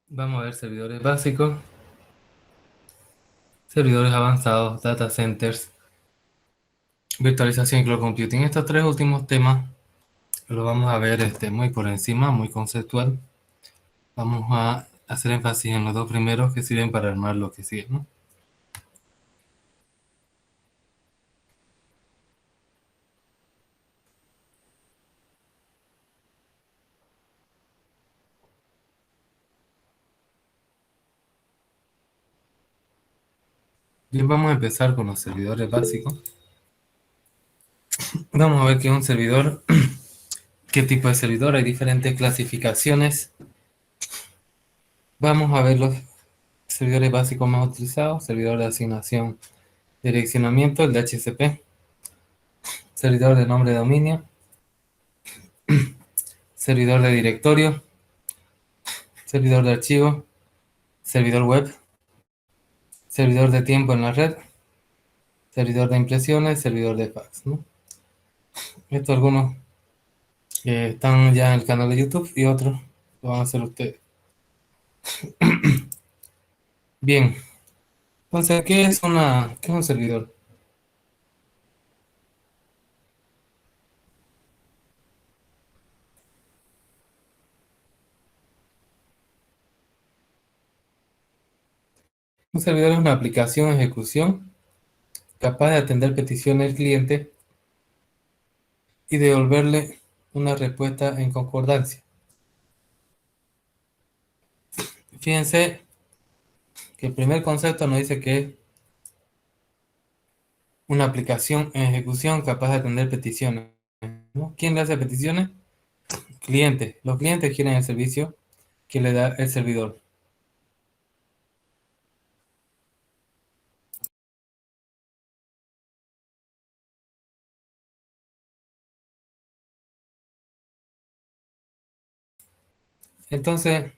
Vamos a ver servidores básicos, servidores avanzados, data centers, virtualización y cloud computing. Estos tres últimos temas los vamos a ver muy por encima, muy conceptual. Vamos a hacer énfasis en los dos primeros que sirven para armar lo que sigue, ¿no? Bien, vamos a empezar con los servidores básicos. Vamos a ver qué es un servidor, qué tipo de servidor, hay diferentes clasificaciones. Vamos a ver los servidores básicos más utilizados, servidor de asignación de direccionamiento, el DHCP, servidor de nombre de dominio, servidor de directorio, servidor de archivo, servidor web, servidor de tiempo en la red, servidor de impresiones, servidor de fax, ¿no? Estos algunos están ya en el canal de YouTube y otros lo van a hacer ustedes. Bien, entonces, ¿qué es un servidor? Un servidor es una aplicación de ejecución capaz de atender peticiones del cliente y devolverle una respuesta en concordancia. Fíjense que el primer concepto nos dice que es una aplicación en ejecución capaz de atender peticiones, ¿no? ¿Quién le hace peticiones? Clientes. Los clientes quieren el servicio que le da el servidor. Entonces,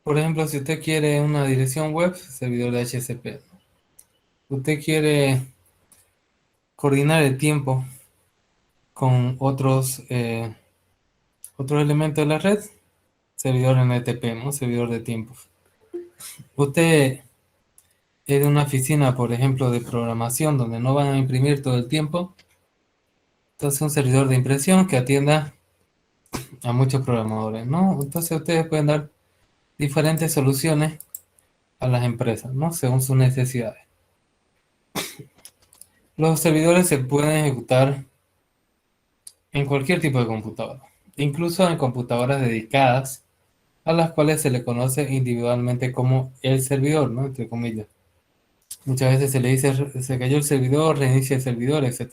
por ejemplo, si usted quiere una dirección web, servidor de HCP. Usted quiere coordinar el tiempo con otros elementos de la red, servidor NTP, ¿no? Servidor de tiempo. Usted es de una oficina, por ejemplo, de programación, donde no van a imprimir todo el tiempo. Entonces, un servidor de impresión que atienda a muchos programadores, ¿no? Entonces, ustedes pueden dar diferentes soluciones a las empresas, ¿no? Según sus necesidades. Los servidores se pueden ejecutar en cualquier tipo de computadora, incluso en computadoras dedicadas a las cuales se le conoce individualmente como el servidor, ¿no? Entre comillas. Muchas veces se le dice, se cayó el servidor, reinicia el servidor, etc.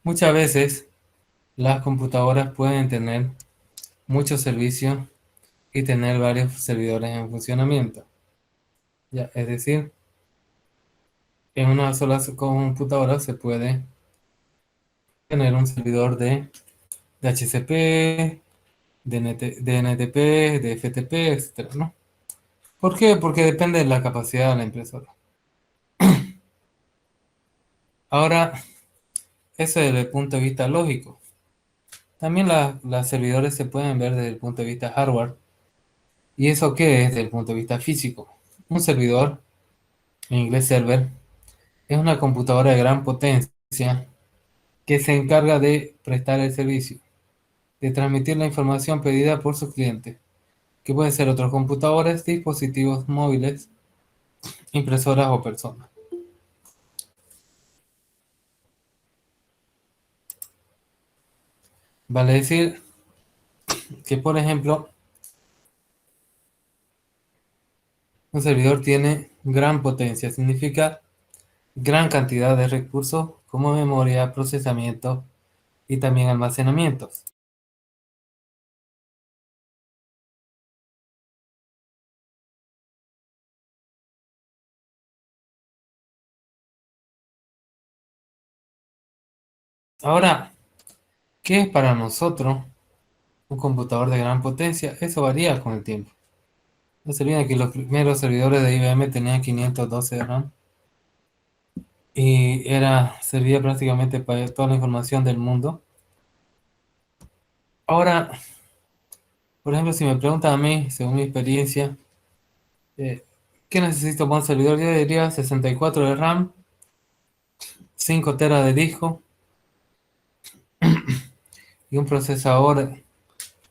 Muchas veces las computadoras pueden tener muchos servicios y tener varios servidores en funcionamiento. Ya, es decir, en una sola computadora se puede tener un servidor de DHCP, de NTP, de FTP, etcétera, ¿no? ¿Por qué? Porque depende de la capacidad de la impresora. Ahora, eso desde el punto de vista lógico. También las servidores se pueden ver desde el punto de vista hardware. ¿Y eso qué es desde el punto de vista físico? Un servidor, en inglés server, es una computadora de gran potencia que se encarga de prestar el servicio, de transmitir la información pedida por sus clientes, que pueden ser otros computadores, dispositivos móviles, impresoras o personas. Vale decir que, por ejemplo, un servidor tiene gran potencia, significa gran cantidad de recursos como memoria, procesamiento y también almacenamiento. Ahora, ¿qué es para nosotros un computador de gran potencia? Eso varía con el tiempo. No se olviden que los primeros servidores de IBM tenían 512 de RAM y servía prácticamente para toda la información del mundo. Ahora, por ejemplo, si me preguntan a mí, según mi experiencia, eh, ¿qué necesito para un servidor? Yo diría 64 de RAM, 5 teras de disco y un procesador,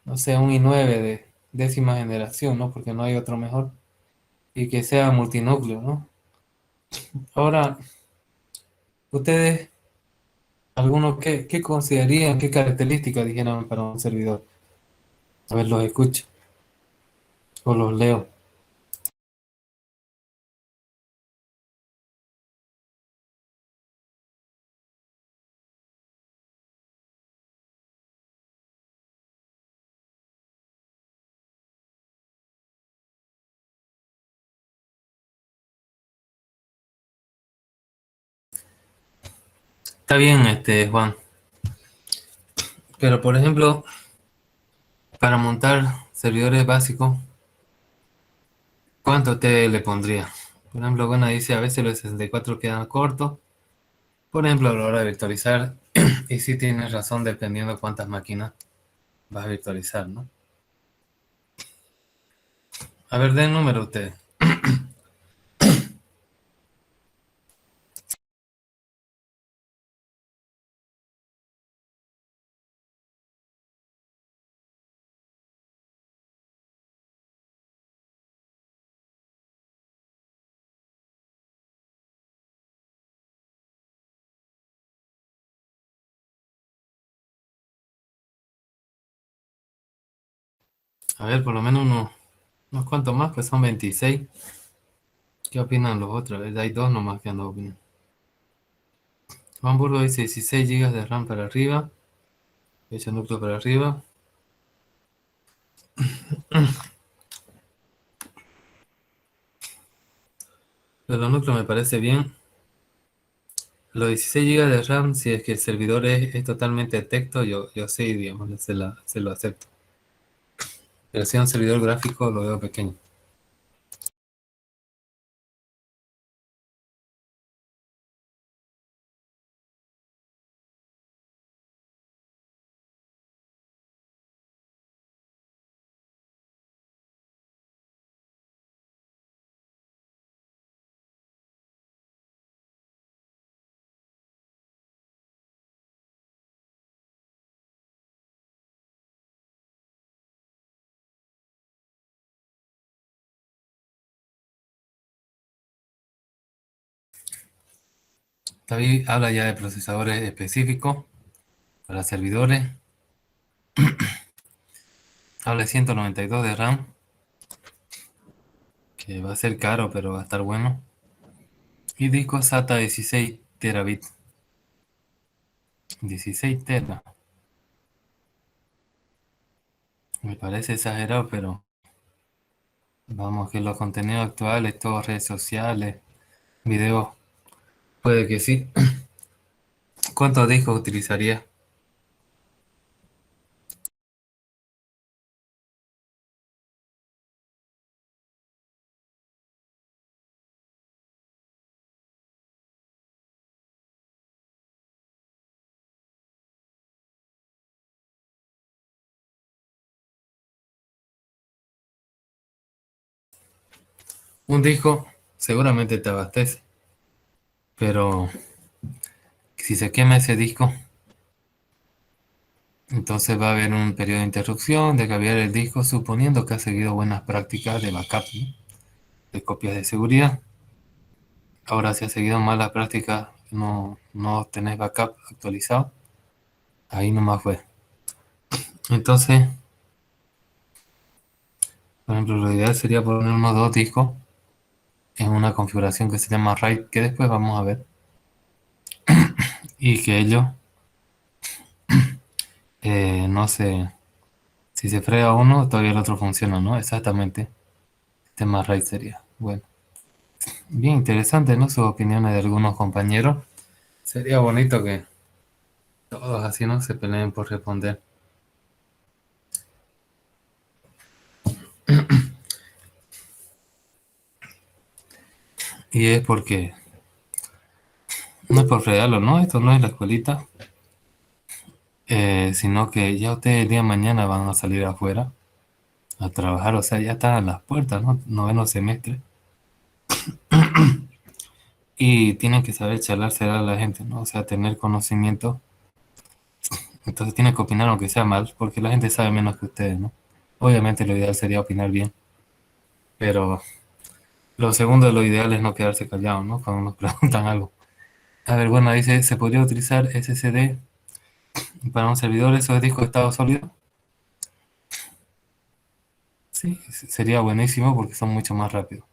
no sé, un i9 de décima generación, ¿no? Porque no hay otro mejor. Y que sea multinúcleo, ¿no? Ahora, ustedes, algunos, ¿qué considerarían, qué características dijeran para un servidor? A ver, los escucho o los leo. Está bien, Juan. Pero, por ejemplo, para montar servidores básicos, ¿cuánto te le pondría? Por ejemplo, bueno, dice a veces los 64 quedan cortos. Por ejemplo, a la hora de virtualizar, y sí tienes razón dependiendo de cuántas máquinas vas a virtualizar, ¿no? A ver, den número usted. A ver, por lo menos unos cuantos más, pues son 26. ¿Qué opinan los otros? Hay dos nomás que ando opinando. Juan Burgo dice 16 gigas de RAM para arriba, 8 núcleos para arriba. Pero los núcleos me parece bien. Los 16 gigas de RAM, si es que el servidor es totalmente de texto, yo sí, digamos, se lo acepto. Pero si es un servidor gráfico, lo veo pequeño. David habla ya de procesadores específicos para servidores. Habla de 192 de RAM, que va a ser caro, pero va a estar bueno. Y disco SATA 16 terabits. 16 teras. Me parece exagerado, pero vamos, que los contenidos actuales, todas redes sociales, videos, puede que sí. ¿Cuántos discos utilizaría? Un disco seguramente te abastece, pero si se quema ese disco, entonces va a haber un periodo de interrupción, de cambiar el disco, suponiendo que has seguido buenas prácticas de backup, ¿no? De copias de seguridad. Ahora, si has seguido malas prácticas, no tenés backup actualizado, ahí nomás fue. Entonces, por ejemplo, lo ideal sería poner unos dos discos en una configuración que se llama RAID, que después vamos a ver, y que ellos, no sé, si se frega uno, todavía el otro funciona, ¿no? Exactamente. Tema RAID sería. Bueno, bien interesante, ¿no? Sus opiniones de algunos compañeros. Sería bonito que todos así, ¿no? Se peleen por responder. Y es porque No es por fregarlo, ¿no? Esto no es la escuelita, sino que ya ustedes el día de mañana van a salir afuera a trabajar, o sea, ya están a las puertas, ¿no? Noveno semestre. Y tienen que saber charlarse a la gente, ¿no? O sea, tener conocimiento. Entonces tienen que opinar aunque sea mal, porque la gente sabe menos que ustedes, ¿no? Obviamente lo ideal sería opinar bien, pero lo segundo, lo ideal es no quedarse callado, ¿no? Cuando nos preguntan algo. A ver, bueno, dice, ¿se podría utilizar SSD para un servidor? ¿Eso es disco de estado sólido? Sí, sería buenísimo porque son mucho más rápidos.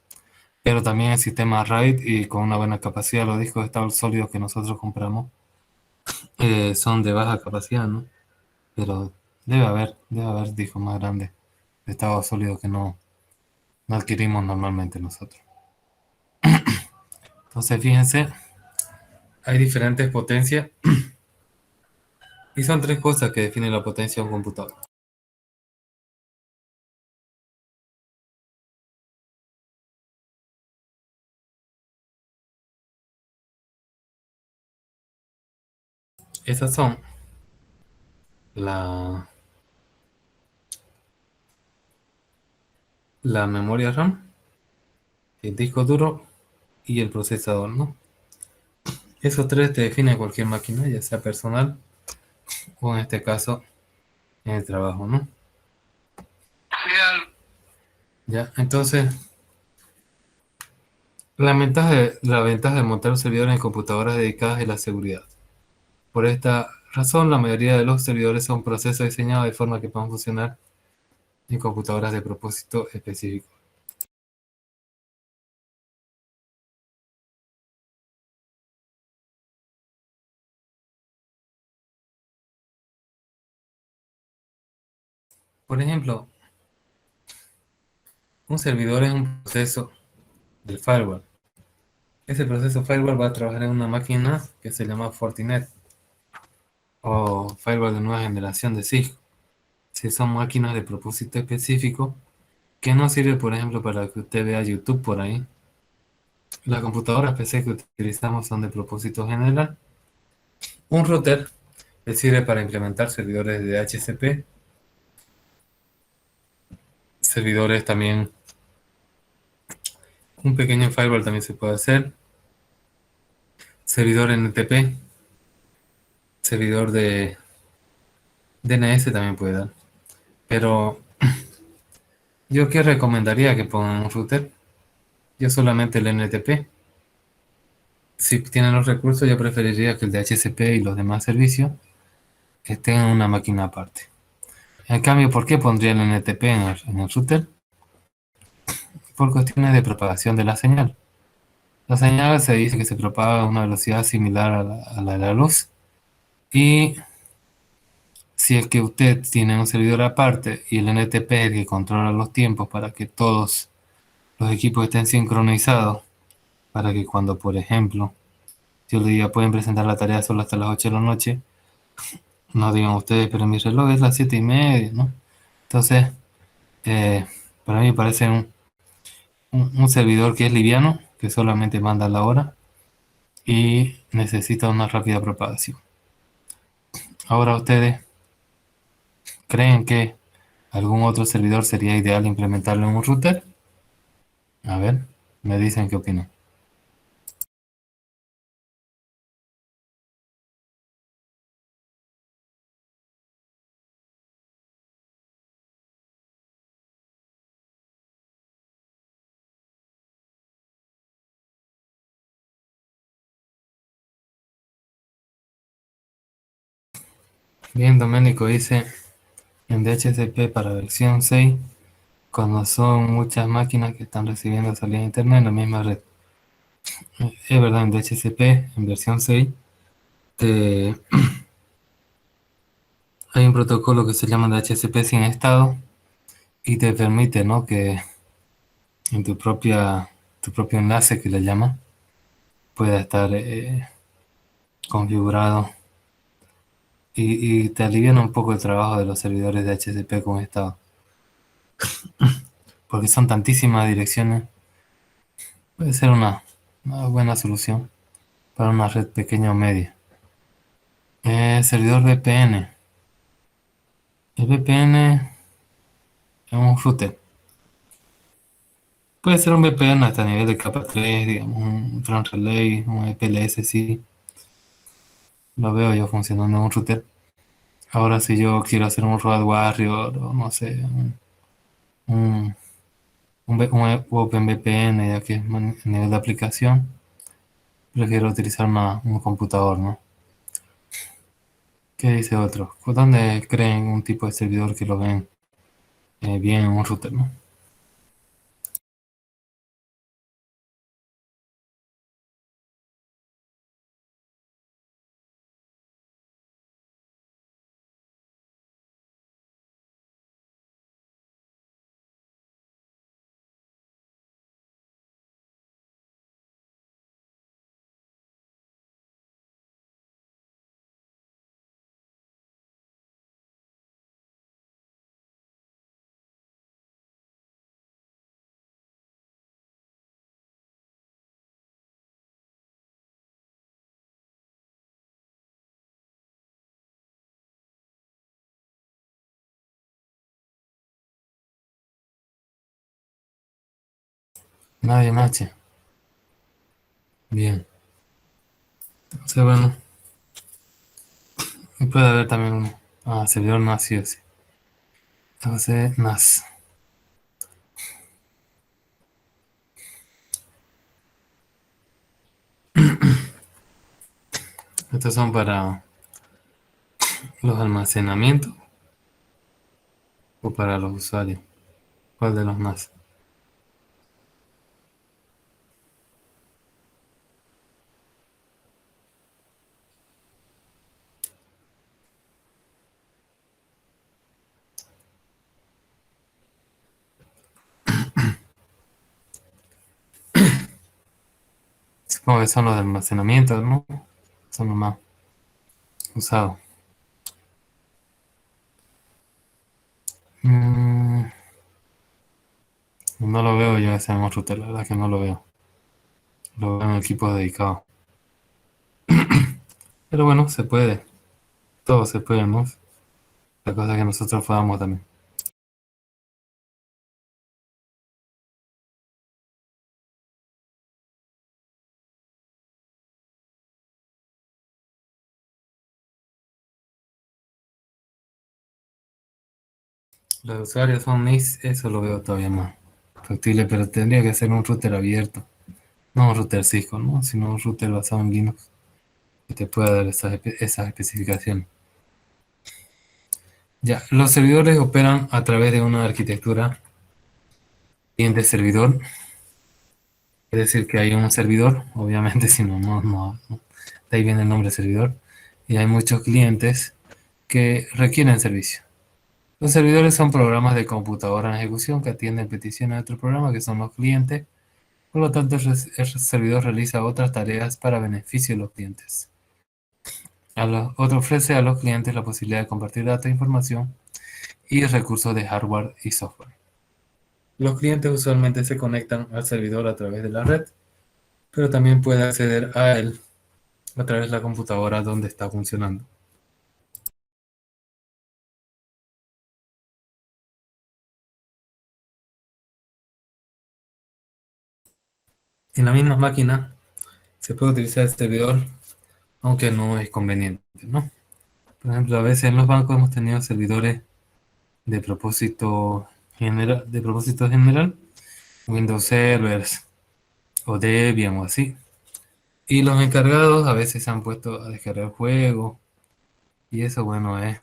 Pero también el sistema RAID y con una buena capacidad, los discos de estado sólido que nosotros compramos son de baja capacidad, ¿no? Pero debe haber discos más grandes de estado sólido que no adquirimos normalmente nosotros. Entonces, fíjense, hay diferentes potencias y son tres cosas que definen la potencia de un computador. Esas son la, la memoria RAM, el disco duro y el procesador, ¿no? Esos tres te definen cualquier máquina, ya sea personal o en este caso en el trabajo, ¿no? Ya, entonces, la ventaja de montar un servidor en computadoras dedicadas es la seguridad. Por esta razón, la mayoría de los servidores son procesos diseñados de forma que puedan funcionar en computadoras de propósito específico. Por ejemplo, un servidor es un proceso del firewall. Ese proceso firewall va a trabajar en una máquina que se llama Fortinet o firewall de nueva generación de Cisco. Si son máquinas de propósito específico que no sirve, por ejemplo, para que usted vea YouTube por ahí. Las computadoras PC que utilizamos son de propósito general. Un router que sirve para implementar servidores de DHCP, servidores también, un pequeño firewall también se puede hacer, servidor NTP, servidor de DNS también puede dar. Pero yo qué recomendaría que pongan un router, yo solamente el NTP. Si tienen los recursos, yo preferiría que el DHCP y los demás servicios estén en una máquina aparte. En cambio, ¿por qué pondría el NTP en el router? Por cuestiones de propagación de la señal. La señal se dice que se propaga a una velocidad similar a la de la luz. Y si es que usted tiene un servidor aparte y el NTP es el que controla los tiempos para que todos los equipos estén sincronizados, para que cuando, por ejemplo, yo le diga pueden presentar la tarea solo hasta las 8 de la noche, no digan ustedes, pero mi reloj es las 7:30, ¿no? Entonces, eh, para mí parece un servidor que es liviano, que solamente manda la hora y necesita una rápida propagación. Ahora ustedes creen que algún otro servidor sería ideal implementarlo en un router. A ver, me dicen qué opinan. Bien, Doménico dice en DHCP para versión 6, cuando son muchas máquinas que están recibiendo salida de internet en la misma red. Es verdad, en DHCP, en versión 6, te- hay un protocolo que se llama DHCP sin estado y te permite, ¿no? Que en tu propio enlace que le llama pueda estar configurado y te alivian un poco el trabajo de los servidores de HCP con estado, porque son tantísimas direcciones, puede ser una buena solución. para una red pequeña o media. Servidor VPN. El VPN es un router. Puede ser un VPN hasta nivel de capa 3, digamos, un Front Relay, un EPLS, sí. Lo veo yo funcionando en un router. Ahora si yo quiero hacer un Road Warrior o no sé, un, un OpenVPN, ya que es a nivel de aplicación, prefiero utilizar un computador, ¿no? ¿Qué dice otro? ¿Por dónde creen un tipo de servidor que lo ven bien en un router, ¿no? Nadie nace. Bien. Entonces, bueno, y puede haber también un servidor NAS, sí o sí. Entonces, NAS. Estos son para los almacenamientos o para los usuarios. ¿Cuál de los NAS? Supongo que son los de almacenamiento, ¿no? Son los más usados. Mm, no lo veo yo ese en un router, la verdad que no lo veo. Lo veo en equipos dedicados. Pero bueno, se puede. Todo se puede, ¿no? La cosa es que nosotros podamos también. Los usuarios son NIS, eso lo veo todavía más factible, pero tendría que ser un router abierto. No un router Cisco, ¿no? Sino un router basado en Linux que te pueda dar esas especificaciones. Ya, los servidores operan a través de una arquitectura cliente-servidor. Es decir, que hay un servidor, obviamente, si no, no. De ahí viene el nombre servidor. Y hay muchos clientes que requieren servicio. Los servidores son programas de computadora en ejecución que atienden peticiones de otro programa, que son los clientes. Por lo tanto, el servidor realiza otras tareas para beneficio de los clientes. Otro ofrece a los clientes la posibilidad de compartir datos, información y recursos de hardware y software. Los clientes usualmente se conectan al servidor a través de la red, pero también puede acceder a él a través de la computadora donde está funcionando. En la misma máquina se puede utilizar el servidor, aunque no es conveniente, ¿no? Por ejemplo, a veces en los bancos hemos tenido servidores de propósito general, Windows Servers o Debian o así. Y los encargados a veces se han puesto a descargar juegos y eso, bueno, es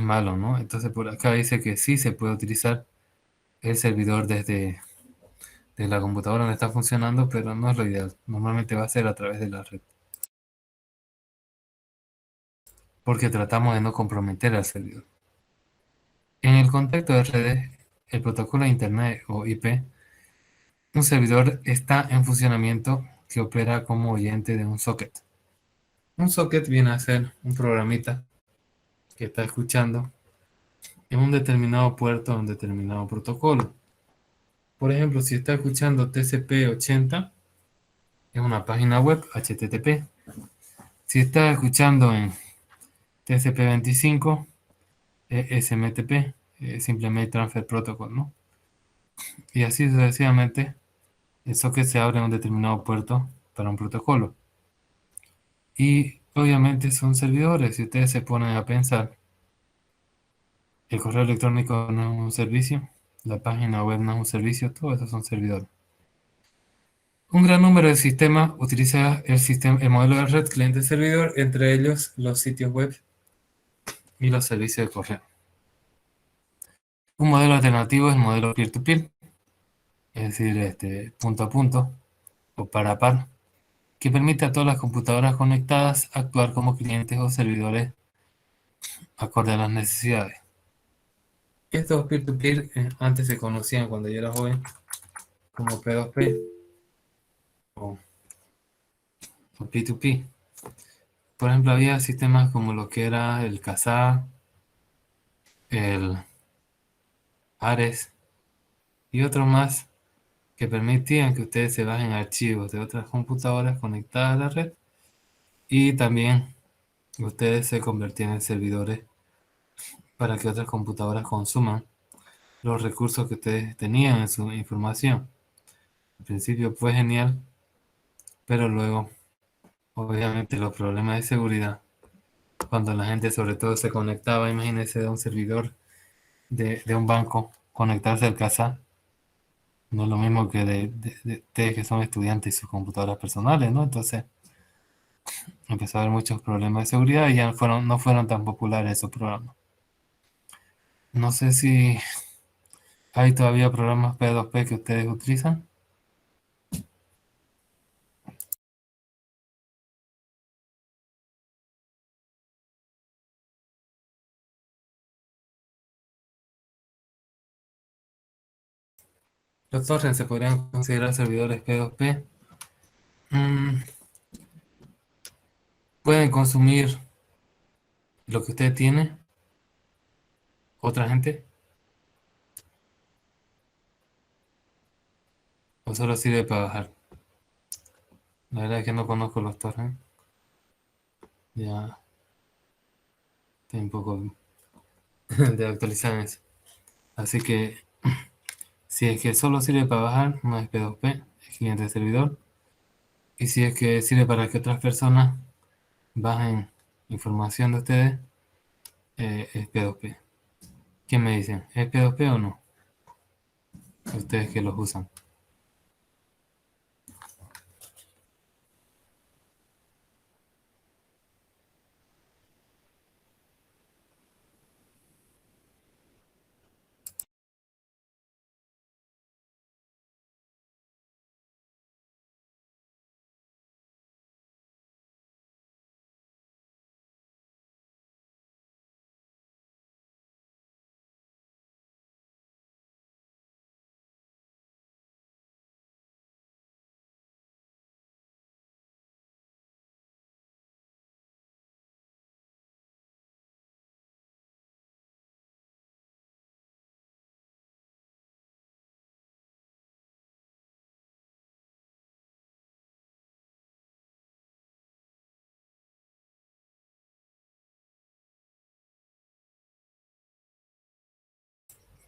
malo, ¿no? Entonces por acá dice que sí se puede utilizar el servidor desde la computadora donde está funcionando, pero no es lo ideal. Normalmente va a ser a través de la red, porque tratamos de no comprometer al servidor. En el contexto de redes, el protocolo de Internet o IP, un servidor está en funcionamiento que opera como oyente de un socket. Un socket viene a ser un programita que está escuchando en un determinado puerto de un determinado protocolo. Por ejemplo, si está escuchando TCP/80, es una página web HTTP. Si estás escuchando en TCP/25, es SMTP, simplemente Transfer Protocol, ¿no? Y así sucesivamente, el socket se abre en un determinado puerto para un protocolo. Y obviamente son servidores. Si ustedes se ponen a pensar, el correo electrónico no es un servicio, la página web no es un servicio, todo eso son servidores. Un gran número de sistemas utiliza el modelo de red cliente-servidor, entre ellos los sitios web y los servicios de correo. Un modelo alternativo es el modelo peer-to-peer, es decir, punto a punto o par a par, que permite a todas las computadoras conectadas actuar como clientes o servidores acorde a las necesidades. Estos peer-to-peer antes se conocían cuando yo era joven como P2P o P2P. Por ejemplo, había sistemas como lo que era el Kazaa, el Ares y otros más que permitían que ustedes se bajen archivos de otras computadoras conectadas a la red y también ustedes se convertían en servidores para que otras computadoras consuman los recursos que ustedes tenían en su información. Al principio fue genial, pero luego, obviamente, los problemas de seguridad, cuando la gente sobre todo se conectaba, imagínense de un servidor de un banco, conectarse al casa, no es lo mismo que de ustedes que son estudiantes y sus computadoras personales, ¿no? Entonces empezó a haber muchos problemas de seguridad y ya no fueron tan populares esos programas. No sé si hay todavía programas P2P que ustedes utilizan. Los torrents se podrían considerar servidores P2P. Mm, pueden consumir lo que usted tiene, otra gente, o solo sirve para bajar. La verdad es que no conozco los torrents. Ya estoy un poco de actualizar en eso. Así que si es que solo sirve para bajar, no es P2P, es cliente servidor. Y si es que sirve para que otras personas bajen información de ustedes, es P2P. ¿Quién me dicen? ¿Es P2P o no? Ustedes que los usan.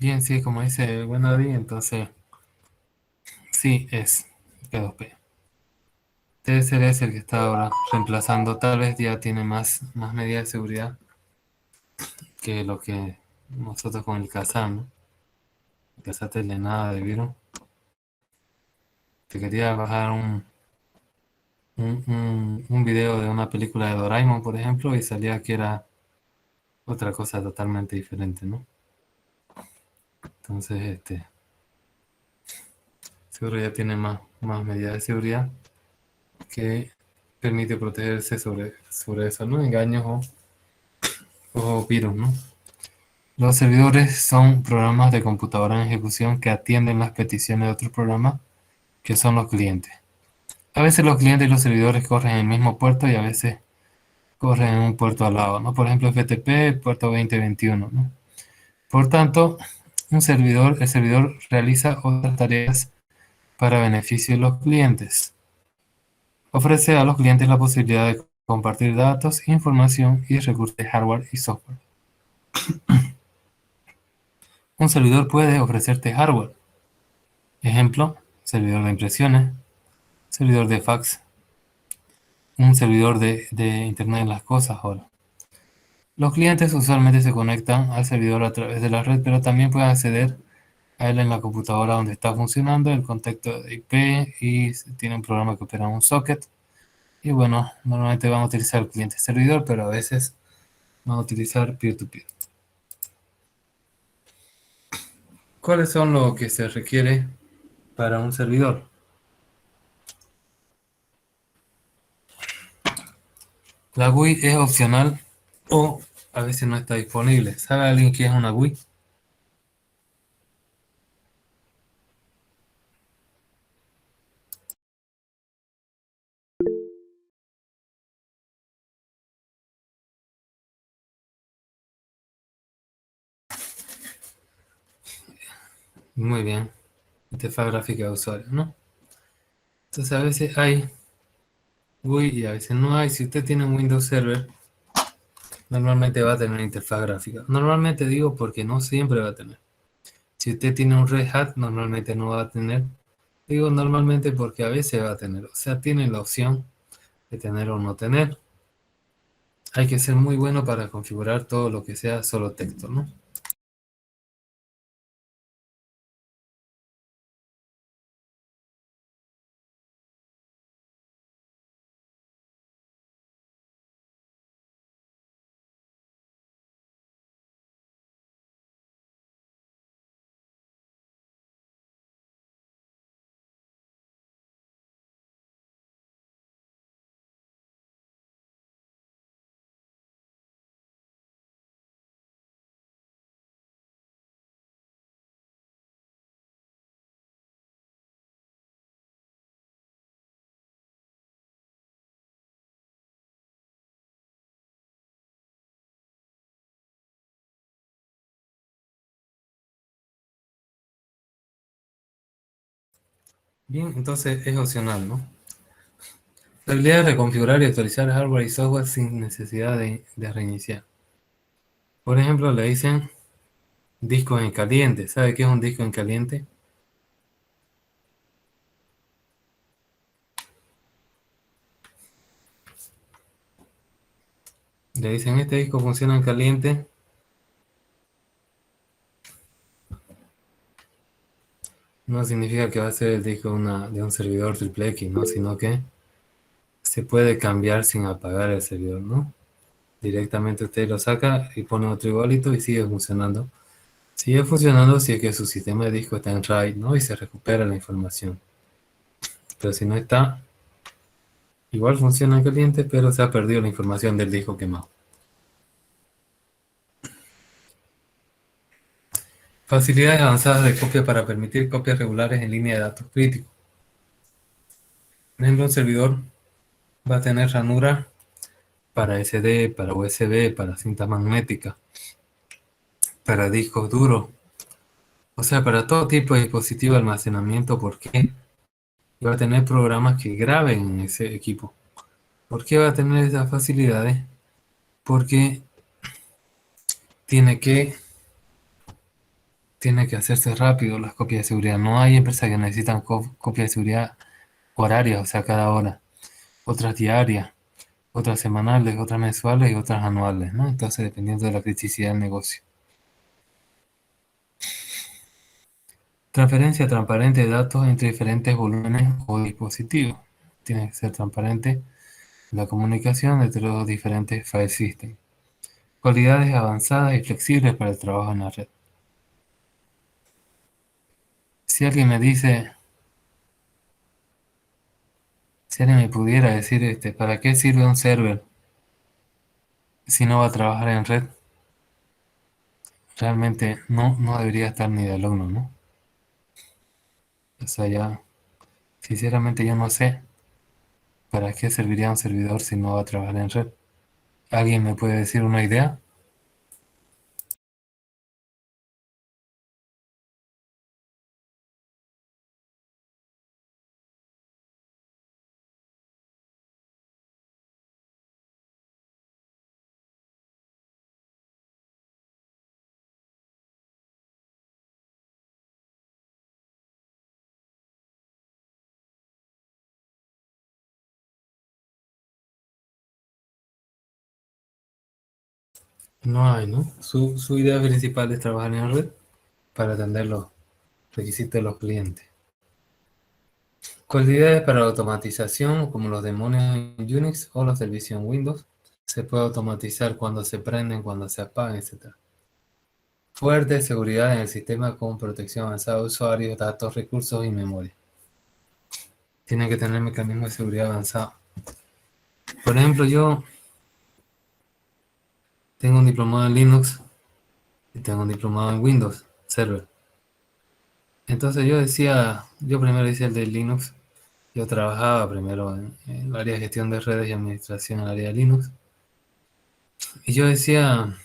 Bien, sí, como dice Buenadi, entonces sí es P2P. TSL es el que está ahora reemplazando, tal vez ya tiene más medidas de seguridad que lo que nosotros con el Kazaa, ¿no? El Kazaa tiene nada de virus. Te quería bajar un video de una película de Doraemon, por ejemplo, y salía que era otra cosa totalmente diferente, ¿no? Entonces, seguro ya tiene más medidas de seguridad que permite protegerse sobre eso, ¿no? Engaños o virus, ¿no? Los servidores son programas de computadora en ejecución que atienden las peticiones de otros programas que son los clientes. A veces los clientes y los servidores corren en el mismo puerto y a veces corren en un puerto al lado, ¿no? Por ejemplo, FTP, puerto 2021, ¿no? Por tanto, el servidor realiza otras tareas para beneficio de los clientes. Ofrece a los clientes la posibilidad de compartir datos, información y recursos de hardware y software. Un servidor puede ofrecerte hardware. Ejemplo, servidor de impresiones, servidor de fax, un servidor de Internet de las cosas ahora. Los clientes usualmente se conectan al servidor a través de la red, pero también pueden acceder a él en la computadora donde está funcionando el contacto de IP y tiene un programa que opera un socket. Y bueno, normalmente van a utilizar el cliente servidor, pero a veces van a utilizar peer-to-peer. ¿Cuáles son lo que se requiere para un servidor? La GUI es opcional o a veces no está disponible. ¿Sabe alguien qué es una GUI? Muy bien. Interfaz gráfica de usuario, ¿no? Entonces a veces hay GUI y a veces no hay. Si usted tiene un Windows Server, normalmente va a tener interfaz gráfica. Normalmente digo porque no siempre va a tener. Si usted tiene un Red Hat, normalmente no va a tener. Digo normalmente porque a veces va a tener. O sea, tiene la opción de tener o no tener. Hay que ser muy bueno para configurar todo lo que sea solo texto, ¿no? Bien, entonces es opcional, ¿no? La habilidad de reconfigurar y actualizar hardware y software sin necesidad de reiniciar. Por ejemplo, le dicen disco en caliente. ¿Sabe qué es un disco en caliente? Le dicen este disco funciona en caliente. No significa que va a ser el disco de un servidor triple X, ¿no? Sino que se puede cambiar sin apagar el servidor, ¿no? Directamente usted lo saca y pone otro igualito y sigue funcionando. Sigue funcionando si es que su sistema de disco está en RAID, ¿no? Y se recupera la información. Pero si no está, igual funciona en caliente, pero se ha perdido la información del disco quemado. Facilidades avanzadas de copia para permitir copias regulares en línea de datos críticos. Por ejemplo, un servidor va a tener ranura para SD, para USB, para cinta magnética, para discos duros, o sea, para todo tipo de dispositivo de almacenamiento. ¿Por qué? Y va a tener programas que graben en ese equipo. ¿Por qué va a tener esas facilidades? Porque tiene que, tiene que hacerse rápido las copias de seguridad. No hay empresas que necesitan copias de seguridad horarias, o sea, cada hora. Otras diarias, otras semanales, otras mensuales y otras anuales, ¿no? Entonces, dependiendo de la criticidad del negocio. Transferencia transparente de datos entre diferentes volúmenes o dispositivos. Tiene que ser transparente la comunicación entre los diferentes file systems. Cualidades avanzadas y flexibles para el trabajo en la red. Si alguien me dice, si alguien me pudiera decir, ¿para qué sirve un server si no va a trabajar en red? Realmente no debería estar ni de alumno, ¿no? O sea, ya, sinceramente yo no sé para qué serviría un servidor si no va a trabajar en red. ¿Alguien me puede decir una idea? No hay, ¿no? Su idea principal es trabajar en red para atender los requisitos de los clientes. Cualidades para la automatización, como los demonios en Unix o los servicios en Windows. Se puede automatizar cuando se prenden, cuando se apagan, etc. Fuerte seguridad en el sistema con protección avanzada de usuarios, datos, recursos y memoria. Tiene que tener mecanismos de seguridad avanzados. Por ejemplo, yo tengo un diplomado en Linux y tengo un diplomado en Windows Server. Entonces yo decía, yo primero hice el de Linux. Yo trabajaba primero en el área de gestión de redes y administración en el área de Linux. Y yo decía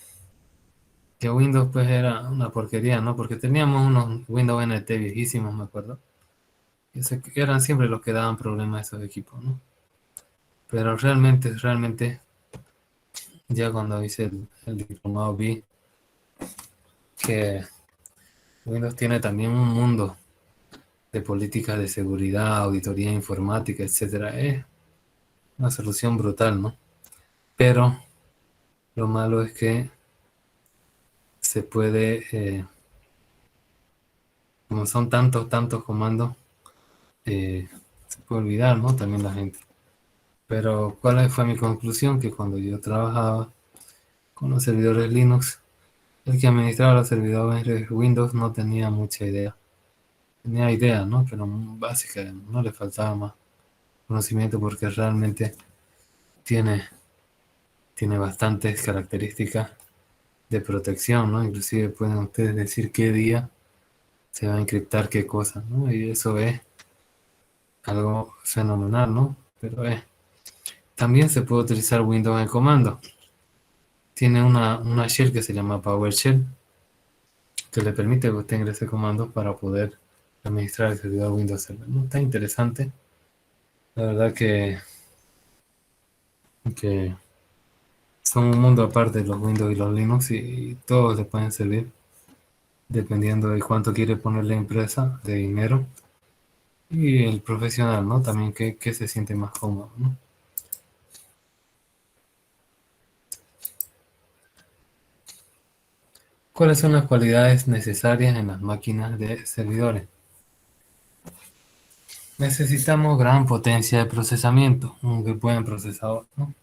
que Windows pues era una porquería, ¿no? Porque teníamos unos Windows NT viejísimos, me acuerdo. Que eran siempre los que daban problemas a esos equipos, ¿no? Pero realmente, ya cuando hice el diplomado vi que Windows tiene también un mundo de políticas de seguridad, auditoría informática, etcétera. Es una solución brutal, ¿no? Pero lo malo es que se puede, como son tantos comandos, eh, se puede olvidar, ¿no? También la gente. Pero ¿cuál fue mi conclusión? Que cuando yo trabajaba con los servidores Linux, el que administraba los servidores Windows no tenía mucha idea. Tenía idea, ¿no? Pero básica, no le faltaba más conocimiento porque realmente tiene, tiene bastantes características de protección, ¿no? Inclusive pueden ustedes decir qué día se va a encriptar qué cosa, ¿no? Y eso es algo fenomenal, ¿no? Pero también se puede utilizar Windows en comando. Tiene una shell que se llama PowerShell, que le permite que usted ingrese comandos para poder administrar el servidor Windows Server, ¿no? Está interesante. La verdad que son un mundo aparte los Windows y los Linux y todos les pueden servir dependiendo de cuánto quiere poner la empresa de dinero y el profesional, ¿no? También que se siente más cómodo, ¿no? ¿Cuáles son las cualidades necesarias en las máquinas de servidores? Necesitamos gran potencia de procesamiento, un buen procesador, ¿no?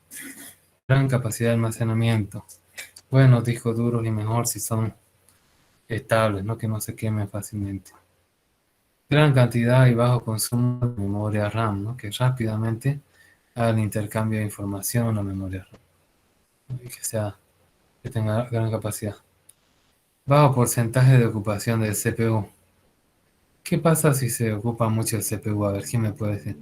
Gran capacidad de almacenamiento, buenos discos duros y mejor si son estables, ¿no? Que no se quemen fácilmente. Gran cantidad y bajo consumo de memoria RAM, ¿no? Que rápidamente haga el intercambio de información a la memoria RAM, ¿no? Y que tenga gran capacidad. Bajo porcentaje de ocupación del CPU. ¿Qué pasa si se ocupa mucho el CPU? A ver, ¿quién me puede decir?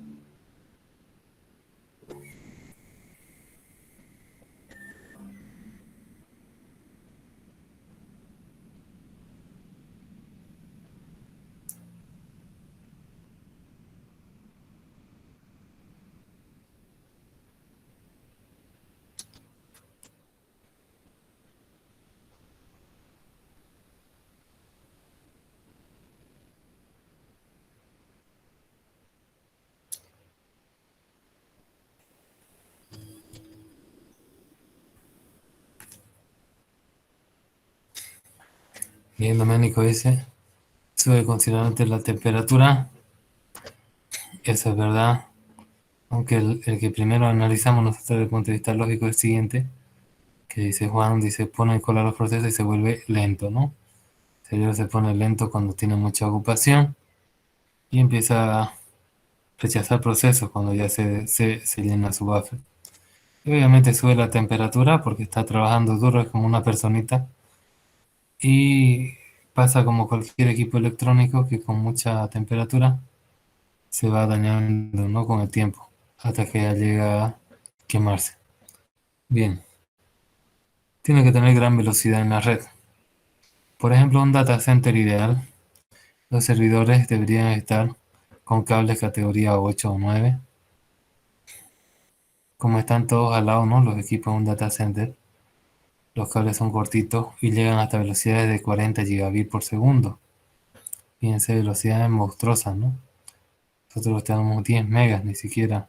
Bien, Doménico dice, sube considerablemente la temperatura. Eso es verdad. Aunque el que primero analizamos nosotros desde el punto de vista lógico es el siguiente, que dice Juan, dice, pone en cola los procesos y se vuelve lento, ¿no? El cerebro se pone lento cuando tiene mucha ocupación y empieza a rechazar procesos cuando ya se llena su buffer. Y obviamente sube la temperatura porque está trabajando duro, es como una personita. Y pasa como cualquier equipo electrónico que con mucha temperatura se va dañando, ¿no? Con el tiempo, hasta que ya llega a quemarse. Bien, tiene que tener gran velocidad en la red. Por ejemplo, un data center ideal, los servidores deberían estar con cables categoría 8 o 9. Como están todos al lado, ¿no? Los equipos de un data center, los cables son cortitos y llegan hasta velocidades de 40 gigabits por segundo. Fíjense, velocidades monstruosas, ¿no? Nosotros tenemos 10 megas, ni siquiera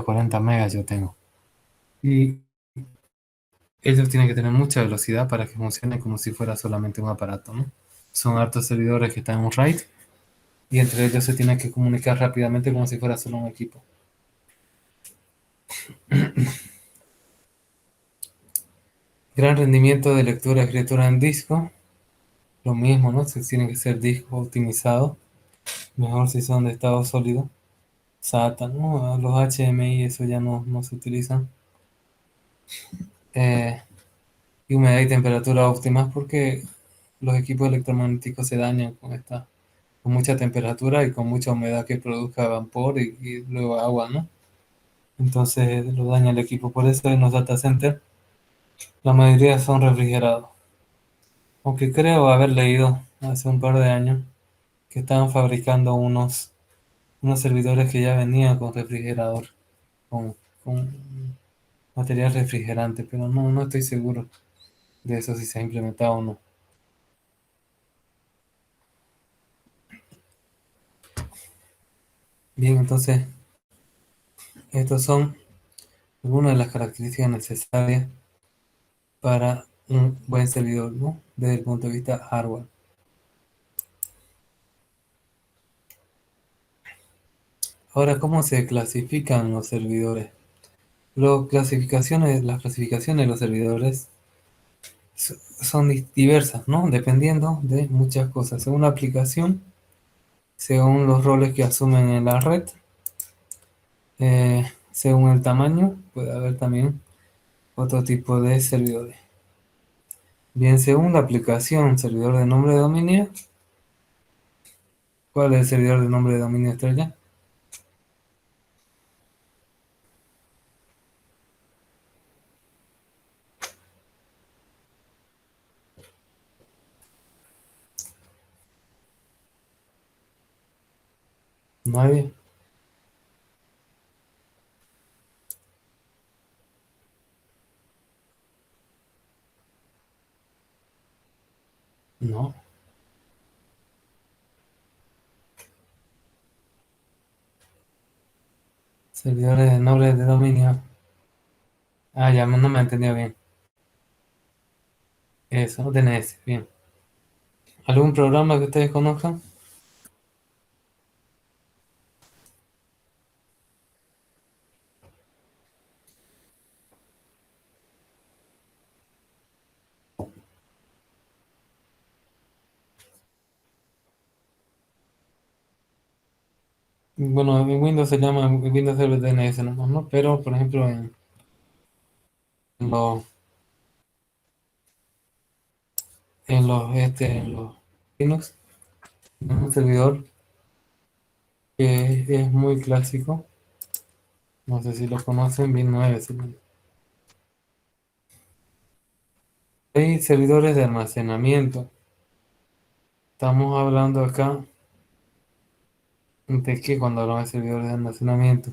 40 megas yo tengo. Y ellos tienen que tener mucha velocidad para que funcione como si fuera solamente un aparato, ¿no? Son hartos servidores que están en un RAID y entre ellos se tienen que comunicar rápidamente como si fuera solo un equipo. Gran rendimiento de lectura y escritura en disco. Lo mismo, ¿no? Se tienen que ser discos optimizados. Mejor si son de estado sólido. SATA, ¿no? Los HMI, eso ya no se utilizan. Eh, y humedad y temperatura óptimas porque los equipos electromagnéticos se dañan con mucha temperatura y con mucha humedad que produzca vapor y luego agua, ¿no? Entonces lo daña el equipo. Por eso en los data centers la mayoría son refrigerados. Aunque creo haber leído hace un par de años que estaban fabricando unos servidores que ya venían con refrigerador, con material refrigerante, pero no estoy seguro de eso si se ha implementado o no. Bien, entonces, estas son algunas de las características necesarias para un buen servidor, ¿no? Desde el punto de vista hardware. Ahora, ¿cómo se clasifican los servidores? Las clasificaciones de los servidores son diversas, ¿no? Dependiendo de muchas cosas, según la aplicación, según los roles que asumen en la red, según el tamaño, puede haber también otro tipo de servidores. Bien, según la aplicación, servidor de nombre de dominio. ¿Cuál es el servidor de nombre de dominio estrella? Nadie. No. Servidores de nombre de dominio. Ah, ya no me entendió bien. Eso, DNS, bien. ¿Algún programa que ustedes conozcan? Bueno, en Windows se llama Windows Server DNS nomás, ¿no? Pero, por ejemplo, en los, en los Linux, tenemos un servidor que es muy clásico. No sé si lo conocen, Bin 9. Hay servidores de almacenamiento. Estamos hablando acá de que cuando hablamos de servidores de almacenamiento,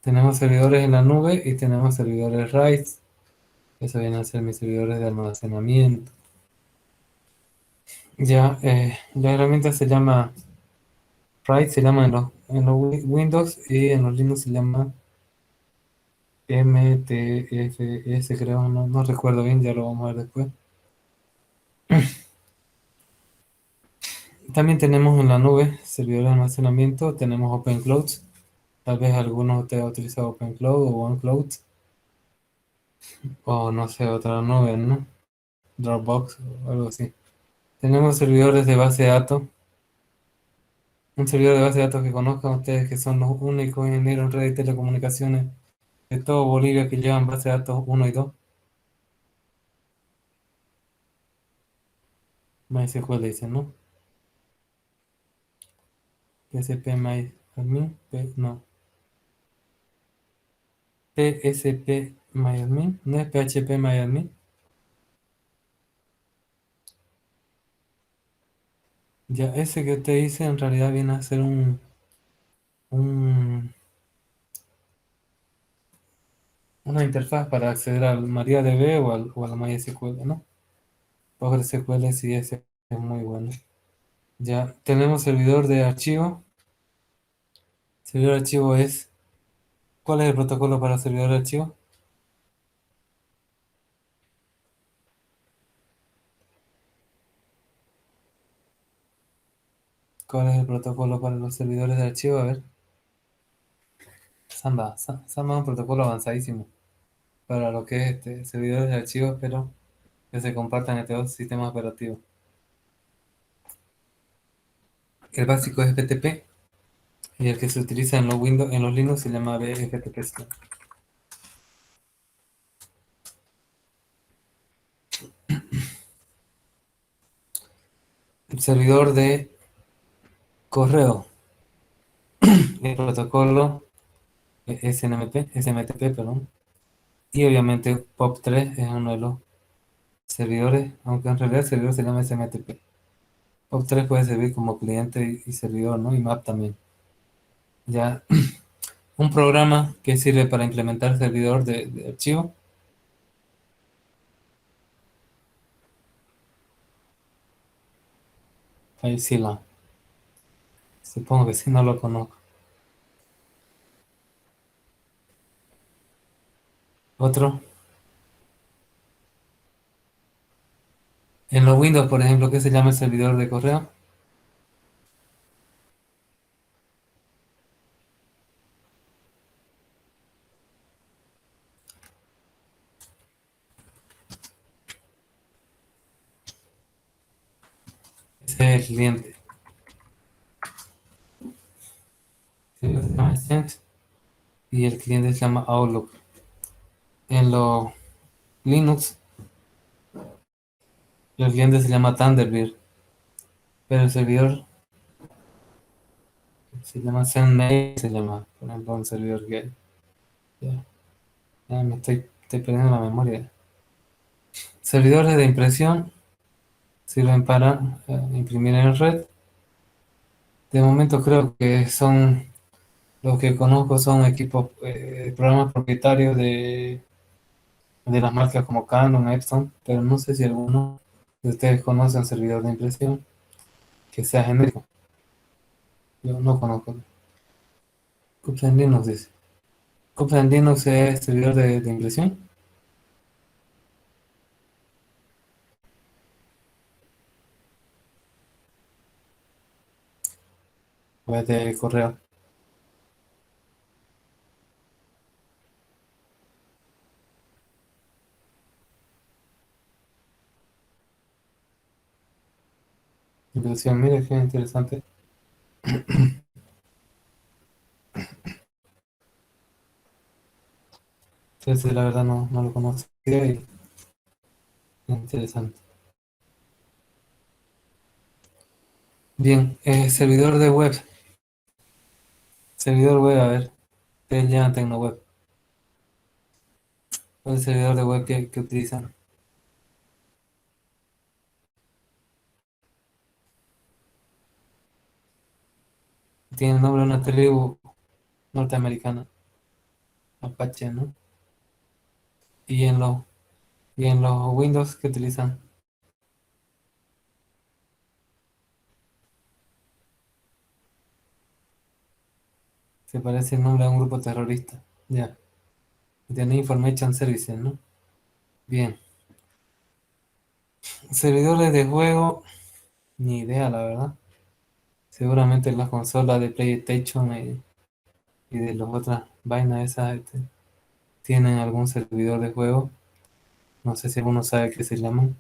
tenemos servidores en la nube y tenemos servidores RAID. Eso vienen a ser mis servidores de almacenamiento. Ya, la herramienta se llama RAID, se llama en los Windows y en los Linux se llama MTFS, creo, no recuerdo bien, ya lo vamos a ver después. También tenemos en la nube servidores de almacenamiento, tenemos OpenCloud. Tal vez algunos te ha utilizado OpenCloud o OneCloud o no sé, otra nube, ¿no? Dropbox o algo así. Tenemos servidores de base de datos. Un servidor de base de datos que conozcan ustedes que son los únicos ingenieros en red y telecomunicaciones de todo Bolivia que llevan base de datos uno y 2. MySQL dicen, ¿no? PSP MyAdmin, no. PSP MyAdmin, no es PHP MyAdmin. Ya, ese que usted dice en realidad viene a ser un- una interfaz para acceder al MariaDB o al MySQL, ¿no? PostgreSQL sí, ese es muy bueno. Ya, tenemos servidor de archivo. Servidor de archivo es, ¿cuál es el protocolo para servidor de archivo? ¿Cuál es el protocolo para los servidores de archivo? A ver, Samba. Samba es un protocolo avanzadísimo para lo que es servidores de archivos, pero que se compartan entre dos sistemas operativos. El básico es FTP y el que se utiliza en los Windows, en los Linux se llama BFTP. El servidor de correo, el protocolo SMTP, perdón. Y obviamente POP3 es uno de los servidores, aunque en realidad el servidor se llama SMTP. POP3 puede servir como cliente y servidor, ¿no? Y MAP también. Ya, un programa que sirve para implementar servidor de archivo, FileZilla. Supongo que sí, no lo conozco. Otro, en los Windows, por ejemplo, ¿qué se llama el servidor de correo? Ese es el cliente. Se llama Send y el cliente se llama Outlook. En los Linux, el cliente se llama Thunderbird, pero el servidor se llama SendMail, se llama, por ejemplo, un servidor que ya, ya me estoy perdiendo la memoria. Servidores de impresión sirven para imprimir en red. De momento creo que son los que conozco son equipos, programas propietarios de las marcas como Canon, Epson, pero no sé si alguno de ustedes conocen servidor de impresión que sea genérico. Yo no conozco. Kotlin Linux dice. Kotlin Linux es servidor de impresión o es de correo. Impresión, mire qué interesante. Entonces, la verdad no lo conocía y interesante. Bien, servidor de web. Servidor web, a ver. Ustedes llaman TecnoWeb. ¿Cuál es el servidor de web que utilizan? Tiene el nombre de una tribu norteamericana, Apache, ¿no? Y en los, y en los Windows que utilizan, se parece el nombre a un grupo terrorista. Ya. Tiene Information Services, ¿no? Bien. Servidores de juego, ni idea, la verdad. Seguramente las consolas de PlayStation y de las otras vainas esas tienen algún servidor de juego. No sé si alguno sabe qué se llaman.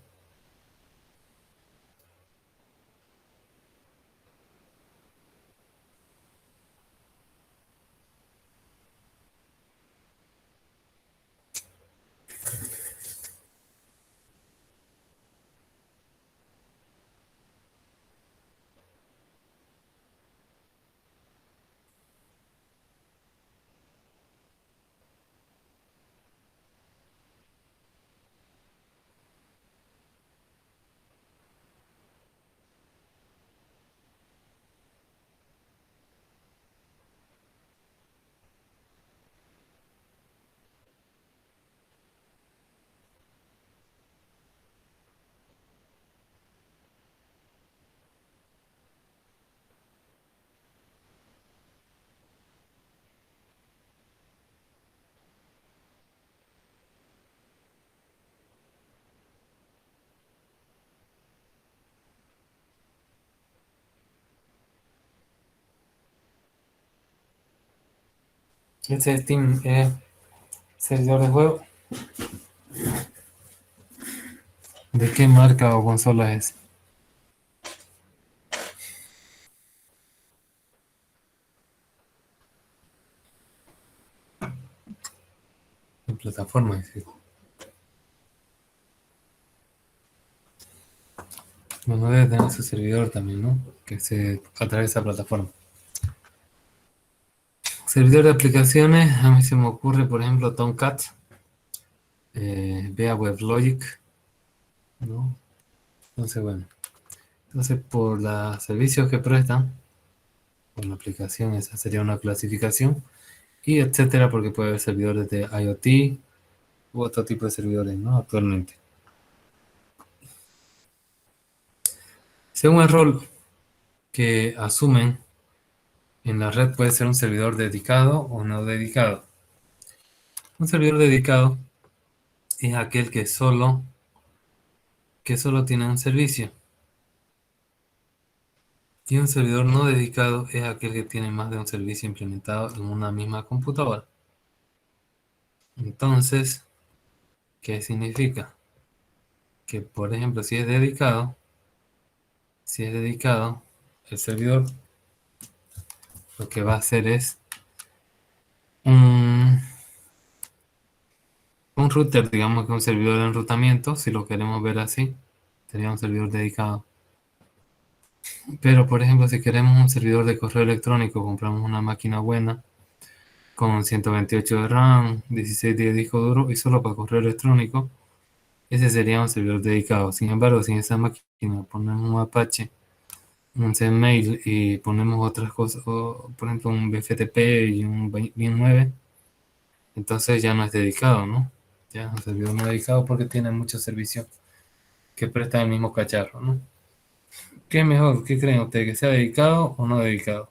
Este es Steam, servidor de juego. ¿De qué marca o consola es? En plataforma, es decir. Bueno, debe tener su servidor también, ¿no? Que se atraviesa plataforma. Servidor de aplicaciones, a mí se me ocurre, por ejemplo, Tomcat, vea WebLogic, ¿no? Entonces, bueno. Entonces, por los servicios que prestan, por la aplicación, esa sería una clasificación, y etcétera, porque puede haber servidores de IoT u otro tipo de servidores, ¿no? Actualmente. Según el rol que asumen en la red, puede ser un servidor dedicado o no dedicado. Un servidor dedicado es aquel que solo tiene un servicio. Y un servidor no dedicado es aquel que tiene más de un servicio implementado en una misma computadora. Entonces, ¿qué significa? Que, por ejemplo, si es dedicado, el servidor lo que va a hacer es un, un router, digamos que un servidor de enrutamiento, si lo queremos ver así, sería un servidor dedicado. Pero, por ejemplo, si queremos un servidor de correo electrónico, compramos una máquina buena con 128 de RAM, 16 de disco duro y solo para correo electrónico, ese sería un servidor dedicado. Sin embargo, si en esa máquina ponemos un Apache, un Zenmail y ponemos otras cosas, o, por ejemplo, un BFTP y un BIN 9, entonces ya no es dedicado, ¿no? Ya es un servidor no dedicado porque tiene muchos servicios que prestan el mismo cacharro, ¿no? ¿Qué es mejor? ¿Qué creen ustedes? ¿Que sea dedicado o no dedicado?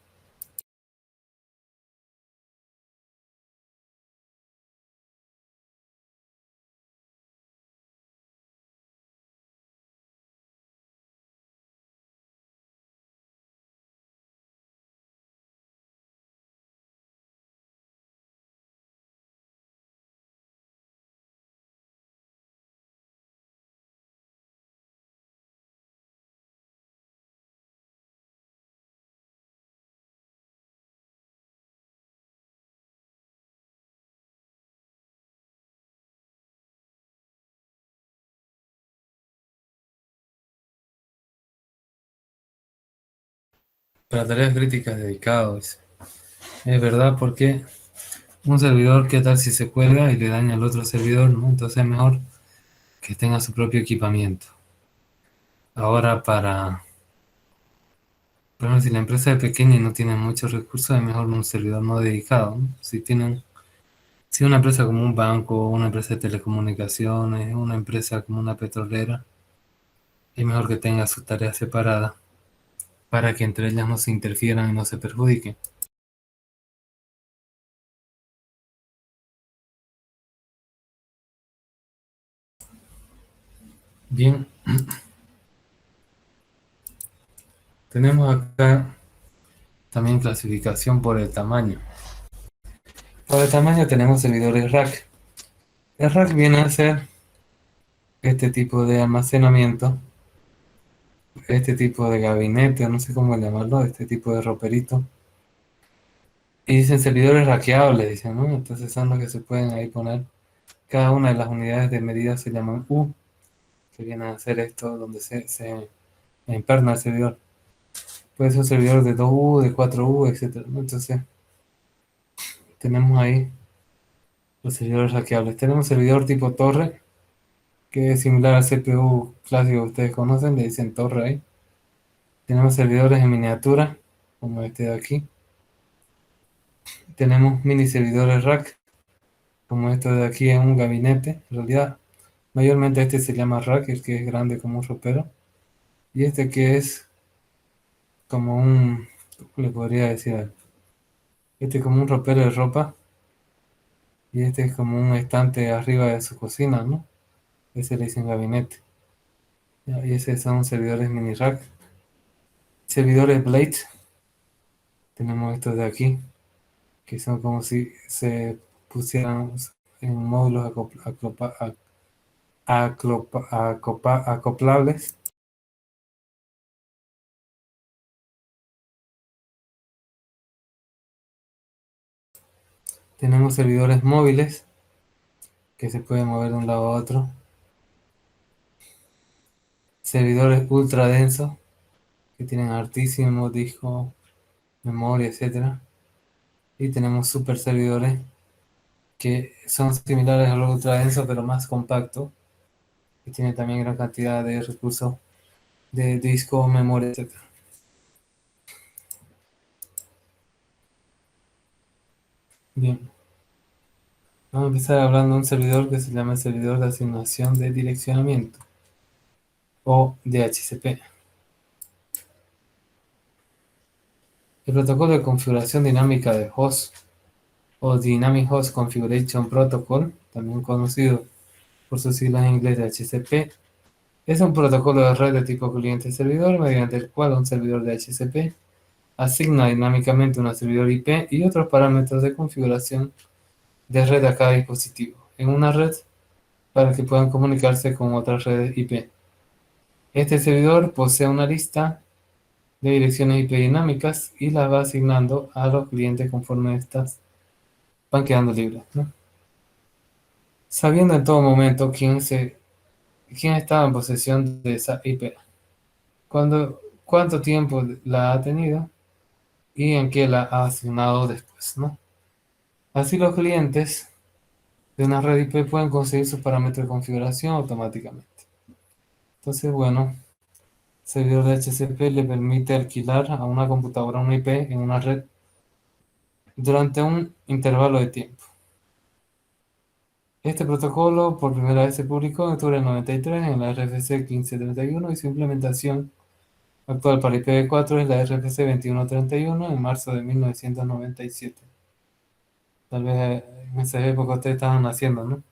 Para tareas críticas dedicados. Es verdad, porque un servidor, ¿qué tal si se cuelga y le daña al otro servidor, ¿no? Entonces es mejor que tenga su propio equipamiento. Ahora, por ejemplo, si la empresa es pequeña y no tiene muchos recursos, es mejor un servidor no dedicado, ¿no? Si una empresa como un banco, una empresa de telecomunicaciones, una empresa como una petrolera, es mejor que tenga sus tareas separadas para que entre ellas no se interfieran y no se perjudiquen. Bien, tenemos acá también clasificación por el tamaño. Por el tamaño tenemos servidores rack. El rack viene a ser este tipo de almacenamiento, este tipo de gabinete, no sé cómo llamarlo, este tipo de roperito. Y dicen servidores rackeables, dicen, ¿no? Entonces son los que se pueden ahí poner. Cada una de las unidades de medida se llaman U, que viene a ser esto donde se emperna el servidor. Puede ser un servidor de 2U, de 4U, etcétera, ¿no? Entonces tenemos ahí los servidores hackeables. Tenemos servidor tipo torre, que es similar al CPU clásico que ustedes conocen, le dicen torre ahí. Tenemos servidores en miniatura, como este de aquí. Tenemos mini servidores rack, como este de aquí en un gabinete. En realidad, mayormente este se llama rack, el que es grande como un ropero. Y este que es como un, ¿cómo le podría decir? Este es como un ropero de ropa. Y este es como un estante arriba de su cocina, ¿no? Ese le dicen gabinete. Ya, y esos son servidores mini rack. Servidores Blade, tenemos estos de aquí. que son como si se pusieran en módulos acoplables. Tenemos servidores móviles que se pueden mover de un lado a otro. Servidores ultra densos que tienen altísimo disco, memoria, etcétera. Y tenemos super servidores que son similares a los ultra densos pero más compactos, que tienen también gran cantidad de recursos de disco, memoria, etcétera. Bien, vamos a empezar hablando de un servidor que se llama el servidor de asignación de direccionamiento o DHCP. El protocolo de configuración dinámica de host o Dynamic Host Configuration Protocol, también conocido por sus siglas en inglés DHCP, es un protocolo de red de tipo cliente-servidor mediante el cual un servidor de DHCP asigna dinámicamente una servidor IP y otros parámetros de configuración de red a cada dispositivo en una red para que puedan comunicarse con otras redes IP. Este servidor posee una lista de direcciones IP dinámicas y las va asignando a los clientes conforme estas van quedando libres, ¿no? Sabiendo en todo momento quién estaba en posesión de esa IP, cuánto tiempo la ha tenido y en qué la ha asignado después, ¿no? Así los clientes de una red IP pueden conseguir sus parámetros de configuración automáticamente. Entonces, bueno, el servidor de HCP le permite alquilar a una computadora una IP en una red durante un intervalo de tiempo. Este protocolo por primera vez se publicó en octubre del 93 en la RFC 1531 y su implementación actual para IPv4 es la RFC 2131 en marzo de 1997. Tal vez en esa época ustedes estaban naciendo, ¿no?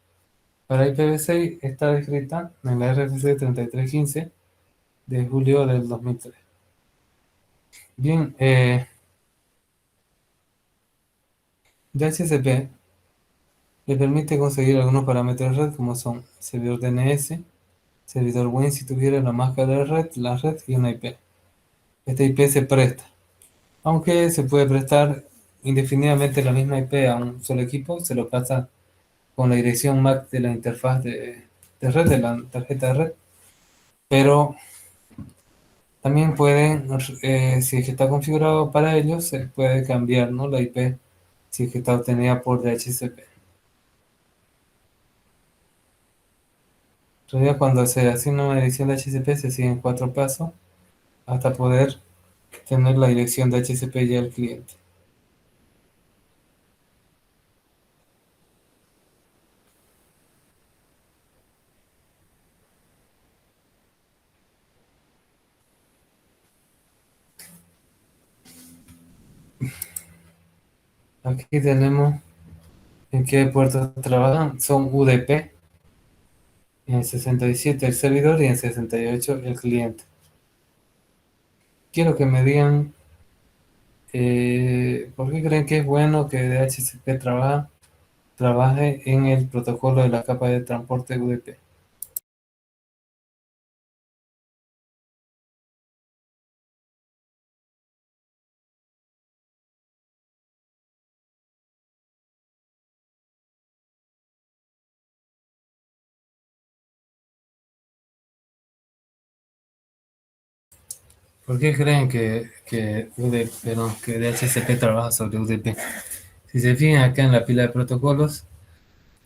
Para IPv6 está descrita en la RFC 3315 de julio del 2003. Bien, DHCP le permite conseguir algunos parámetros de red como son servidor DNS, servidor WIN si tuviera la máscara de red, la red y una IP. Esta IP se presta, aunque se puede prestar indefinidamente la misma IP a un solo equipo, se lo pasa con la dirección MAC de la interfaz de red, de la tarjeta de red, pero también pueden, si es que está configurado para ello, se puede cambiar, ¿no?, la IP si es que está obtenida por DHCP. En realidad, cuando se asigna una dirección de DHCP, se siguen 4 pasos hasta poder tener la dirección de DHCP ya al cliente. Aquí tenemos en qué puertos trabajan. Son UDP, en 67 el servidor y en 68 el cliente. Quiero que me digan por qué creen que es bueno que DHCP trabaje en el protocolo de la capa de transporte UDP. ¿Por qué creen que UDP, perdón, que DHCP trabaja sobre UDP? Si se fijan acá en la pila de protocolos,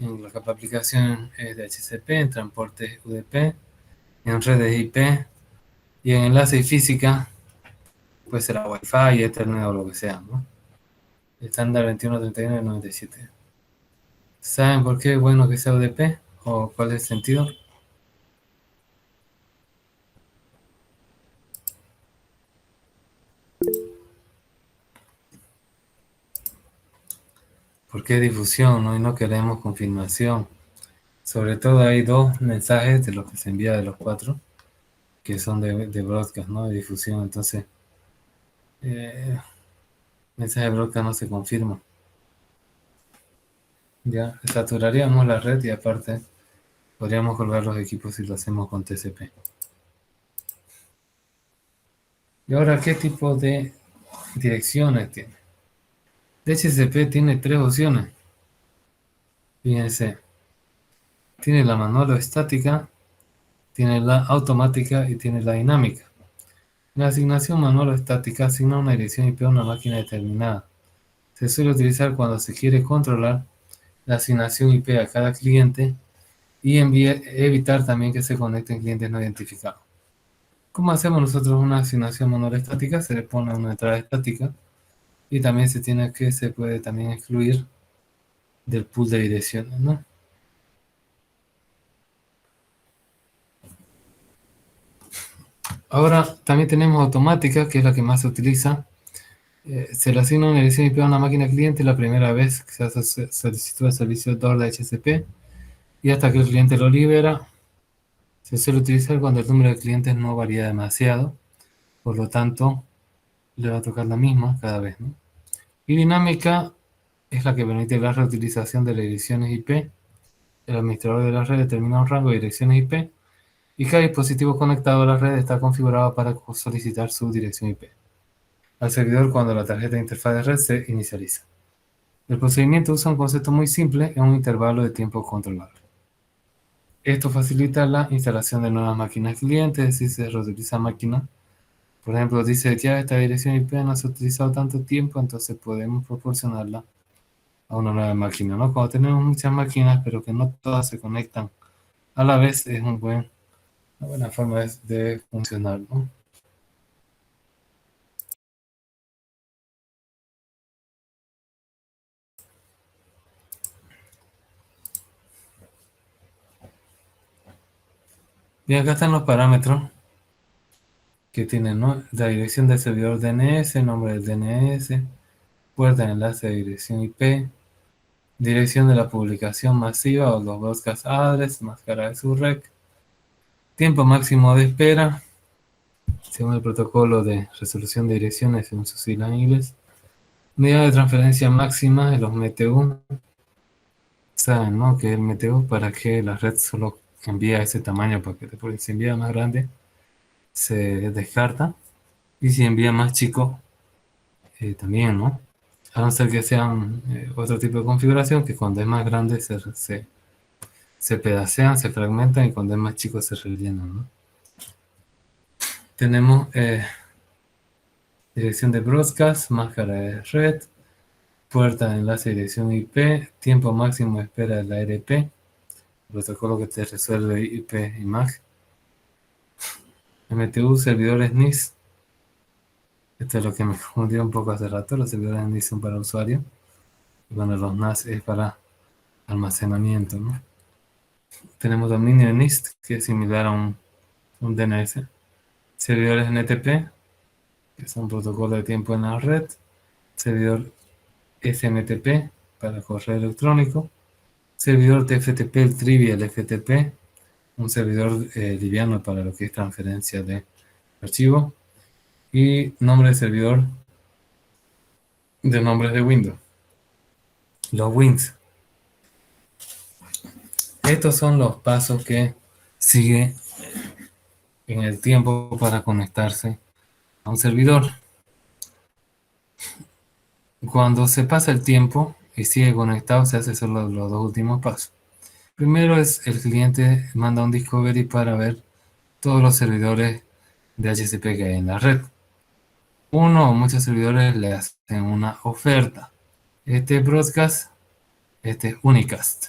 en la capa de aplicación es DHCP, en transporte UDP, en redes IP y en enlace y física puede ser a Wi-Fi, Ethernet o lo que sea, ¿no? Estándar 2131 del 97. ¿Saben por qué es bueno que sea UDP? ¿O cuál es el sentido? ¿Por qué difusión, no? Y no queremos confirmación. Sobre todo hay dos mensajes de los que se envía de los 4 que son de broadcast, ¿no? De difusión. Entonces, eh, mensaje de broadcast no se confirma. Ya saturaríamos la red y aparte podríamos colgar los equipos si lo hacemos con TCP. Y ahora, ¿qué tipo de direcciones tiene? DHCP tiene tres opciones. Fíjense, tiene la manual o estática, tiene la automática y tiene la dinámica. La asignación manual o estática asigna una dirección IP a una máquina determinada. Se suele utilizar cuando se quiere controlar la asignación IP a cada cliente y evitar también que se conecten clientes no identificados. ¿Cómo hacemos nosotros una asignación manual estática? Se le pone una entrada estática y también se puede también excluir del pool de direcciones, ¿no? Ahora también tenemos automática, que es la que más se utiliza. Se le asigna una dirección IP a una máquina cliente la primera vez que se hace solicitud de servicio DOR de HCP y hasta que el cliente lo libera. Se suele utilizar cuando el número de clientes no varía demasiado, por lo tanto le va a tocar la misma cada vez, ¿no? Y dinámica es la que permite la reutilización de las direcciones IP. El administrador de la red determina un rango de direcciones IP y cada dispositivo conectado a la red está configurado para solicitar su dirección IP al servidor cuando la tarjeta de interfaz de red se inicializa. El procedimiento usa un concepto muy simple en un intervalo de tiempo controlable. Esto facilita la instalación de nuevas máquinas clientes, si se reutiliza máquina. Por ejemplo, dice ya esta dirección IP no se ha utilizado tanto tiempo, entonces podemos proporcionarla a una nueva máquina, ¿no? Cuando tenemos muchas máquinas, pero que no todas se conectan a la vez, es una buena forma de funcionar, ¿no? Y acá están los parámetros que tienen, ¿no? La dirección del servidor DNS, nombre del DNS, puerta de enlace de dirección IP, dirección de la publicación masiva o los broadcast address, máscara de su rec, tiempo máximo de espera, según el protocolo de resolución de direcciones en sus siglas en inglés, medida de transferencia máxima de los MTU. Saben, ¿no? Que el MTU para que la red solo envía ese tamaño paquete, porque si envía más grande se descarta y si envía más chico también, ¿no? A no ser que sean otro tipo de configuración que cuando es más grande se pedacean, se fragmentan y cuando es más chico se rellenan, ¿no? Tenemos dirección de broadcast, máscara de red, puerta de enlace de dirección IP, tiempo máximo de espera de la ARP, protocolo que te resuelve IP y MAC, MTU, servidores NIS. Esto es lo que me confundió un poco hace rato. Los servidores NIS son para usuario. Y bueno, los NAS es para almacenamiento, ¿no? Tenemos dominio NIST, que es similar a un DNS. Servidores NTP, que son protocolos de tiempo en la red. Servidor SMTP, para correo electrónico. Servidor TFTP, el Trivial FTP, un servidor liviano para lo que es transferencia de archivo. Y nombre de servidor de nombres de Windows. Los WINS. Estos son los pasos que sigue en el tiempo para conectarse a un servidor. Cuando se pasa el tiempo y sigue conectado, se hace solo los dos últimos pasos. Primero es el cliente manda un discovery para ver todos los servidores de HCP que hay en la red. Uno o muchos servidores le hacen una oferta. Este es broadcast, este es unicast.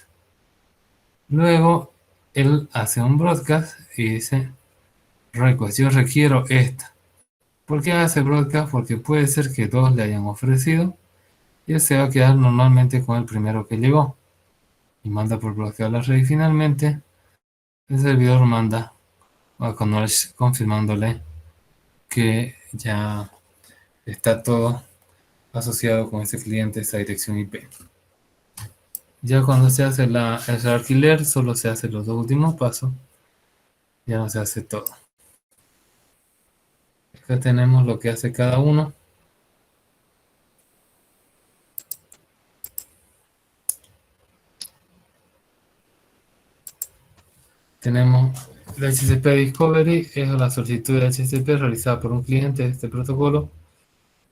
Luego él hace un broadcast y dice request, yo requiero esta. ¿Por qué hace broadcast? Porque puede ser que dos le hayan ofrecido y él se va a quedar normalmente con el primero que llegó y manda por broadcast a la red y finalmente el servidor manda a acknowledge confirmándole que ya está todo asociado con ese cliente, esa dirección IP. Ya cuando se hace el alquiler solo se hace los dos últimos pasos, ya no se hace todo. Acá tenemos lo que hace cada uno. Tenemos el HCP Discovery, es la solicitud de HCP realizada por un cliente de este protocolo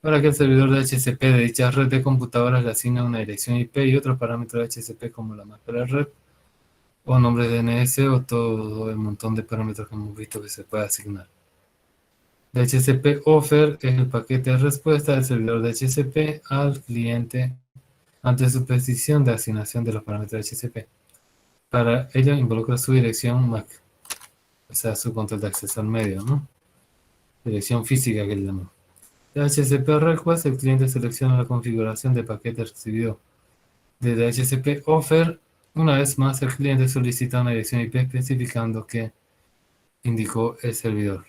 para que el servidor de HCP de dicha red de computadoras le asigne una dirección IP y otros parámetros de HCP como la máscara de red o nombre de DNS o todo el montón de parámetros que hemos visto que se puede asignar. DHCP Offer es el paquete de respuesta del servidor de HCP al cliente ante su petición de asignación de los parámetros de HCP. Para ello involucra su dirección MAC, o sea, su control de acceso al medio, ¿no? Dirección física que le llamamos. DHCP Request, el cliente selecciona la configuración de paquete recibido de DHCP Offer. Una vez más, el cliente solicita una dirección IP especificando que indicó el servidor.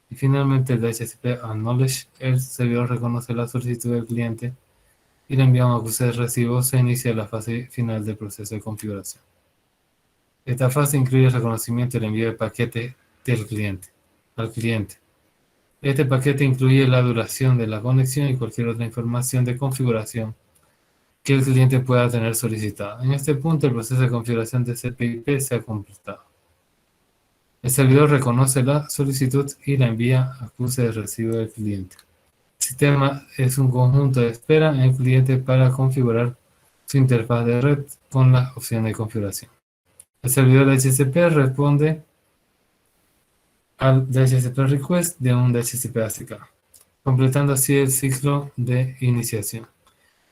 Y finalmente el DHCP Acknowledge, el servidor reconoce la solicitud del cliente y le envía un acuse de recibo. Se inicia la fase final del proceso de configuración. Esta fase incluye el reconocimiento y el envío del paquete del cliente al cliente. Este paquete incluye la duración de la conexión y cualquier otra información de configuración que el cliente pueda tener solicitada. En este punto, el proceso de configuración de TCP/IP se ha completado. El servidor reconoce la solicitud y la envía acuse de recibo del cliente. El sistema es un conjunto de espera en el cliente para configurar su interfaz de red con la opción de configuración. El servidor de DHCP responde al DHCP request de un DHCP ACK, completando así el ciclo de iniciación.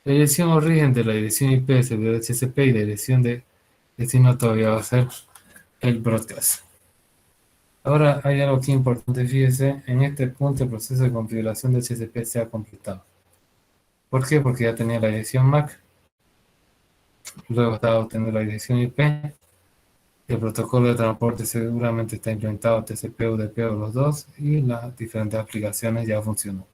La dirección origen de la dirección IP del servidor DHCP y la dirección de destino todavía va a ser el broadcast. Ahora hay algo aquí importante, fíjese, en este punto el proceso de configuración de DHCP se ha completado. ¿Por qué? Porque ya tenía la dirección MAC, luego estaba obteniendo la dirección IP, el protocolo de transporte seguramente está implementado TCP, UDP o los dos, y las diferentes aplicaciones ya funcionan.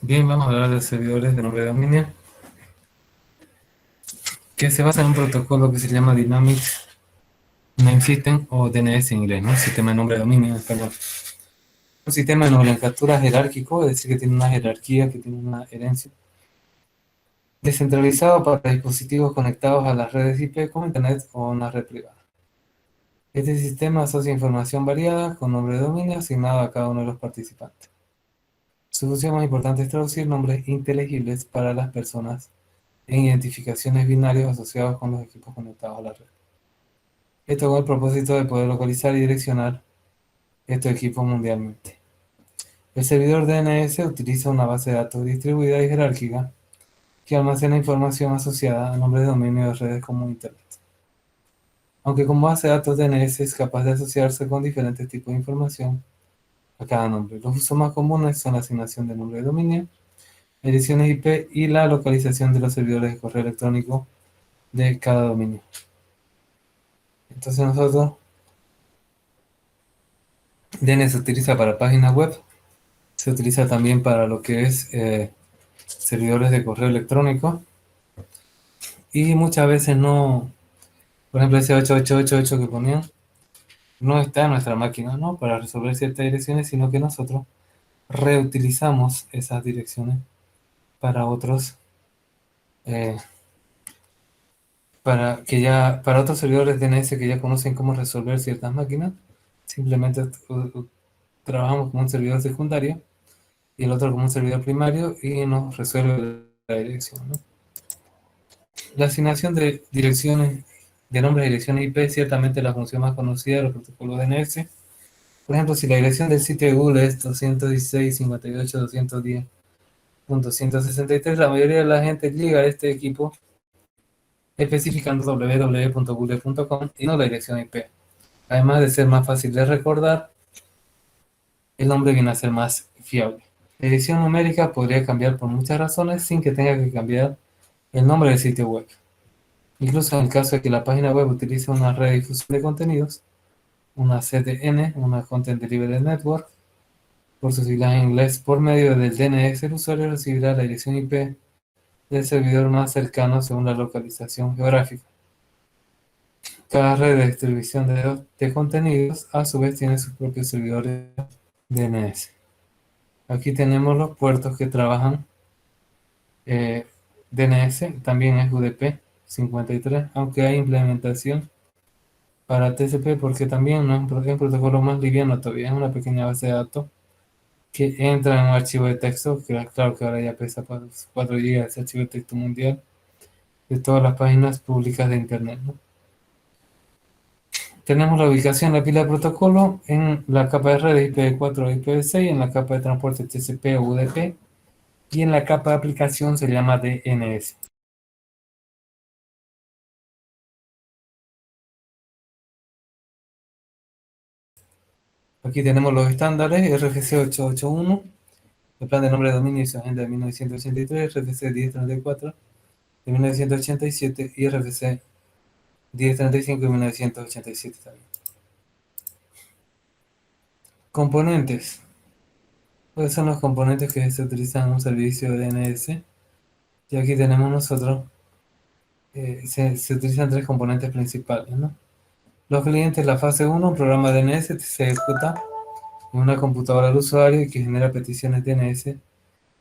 Bien, vamos a hablar de servidores de nombre de dominio, que se basa en un protocolo que se llama Dynamic Name System o DNS en inglés, ¿no? Sistema de nombre de dominio en español. Un sistema de nomenclatura jerárquico, es decir, que tiene una jerarquía, que tiene una herencia, descentralizado para dispositivos conectados a las redes IP como Internet o una red privada. Este sistema asocia información variada con nombre de dominio asignado a cada uno de los participantes. Su función más importante es traducir nombres inteligibles para las personas en identificaciones binarios asociados con los equipos conectados a la red. Esto con el propósito de poder localizar y direccionar estos equipos mundialmente. El servidor DNS utiliza una base de datos distribuida y jerárquica que almacena información asociada a nombres de dominio de redes como Internet. Aunque como base de datos DNS es capaz de asociarse con diferentes tipos de información a cada nombre. Los usos más comunes son la asignación de nombre de dominio, direcciones IP y la localización de los servidores de correo electrónico de cada dominio. Entonces nosotros, DNS se utiliza para páginas web, se utiliza también para lo que es servidores de correo electrónico y muchas veces no, por ejemplo ese 8888 que ponían, no está en nuestra máquina, ¿no? Para resolver ciertas direcciones, sino que nosotros reutilizamos esas direcciones para otros eh, para otros servidores DNS que ya conocen cómo resolver ciertas máquinas. Simplemente trabajamos como un servidor secundario y el otro como un servidor primario y nos resuelve la dirección, ¿no? La asignación de direcciones, de nombres de direcciones IP es ciertamente la función más conocida de los protocolos DNS. Por ejemplo, si la dirección del sitio de Google es 216.58.210.163, la mayoría de la gente llega a este equipo especificando www.google.com y no la dirección IP. Además de ser más fácil de recordar, el nombre viene a ser más fiable. La dirección numérica podría cambiar por muchas razones sin que tenga que cambiar el nombre del sitio web. Incluso en el caso de que la página web utilice una red de difusión de contenidos, una CDN, una Content Delivery Network, por sus siglas en inglés. Por medio del DNS, el usuario recibirá la dirección IP del servidor más cercano según la localización geográfica. Cada red de distribución de contenidos, a su vez, tiene sus propios servidores DNS. Aquí tenemos los puertos que trabajan DNS, también es UDP 53, aunque hay implementación para TCP porque también no es un protocolo más liviano todavía, es una pequeña base de datos que entra en un archivo de texto, que claro que ahora ya pesa 4 GB ese archivo de texto mundial de todas las páginas públicas de Internet, ¿no? Tenemos la ubicación de la pila de protocolo en la capa de redes IPv4 o IPv6, en la capa de transporte TCP o UDP, y en la capa de aplicación se llama DNS. Aquí tenemos los estándares RFC 881, el plan de nombre de dominio y su agenda de 1983, RFC 1034 de 1987 y RFC 1035 de 1987 también. Componentes. ¿Cuáles son los componentes que se utilizan en un servicio de DNS? Y aquí tenemos nosotros, se utilizan tres componentes principales, ¿no? Los clientes, la fase 1, un programa DNS se ejecuta en una computadora del usuario y que genera peticiones DNS de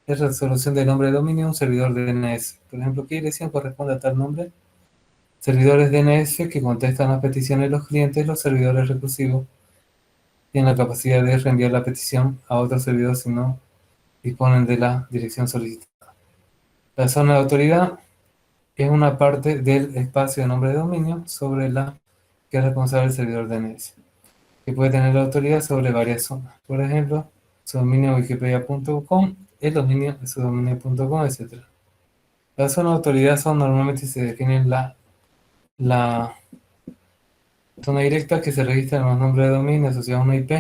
resolución de nombre de dominio a un servidor DNS. Por ejemplo, ¿qué dirección corresponde a tal nombre? Servidores DNS que contestan las peticiones de los clientes, los servidores recursivos tienen la capacidad de reenviar la petición a otro servidor si no disponen de la dirección solicitada. La zona de autoridad es una parte del espacio de nombre de dominio sobre la que es responsable el servidor DNS, que puede tener la autoridad sobre varias zonas. Por ejemplo, su dominio wikipedia.com, el dominio de su dominio.com, etc. Las zonas de autoridad son normalmente se definen la zona directa que se registra en los nombres de dominio asociados a una IP,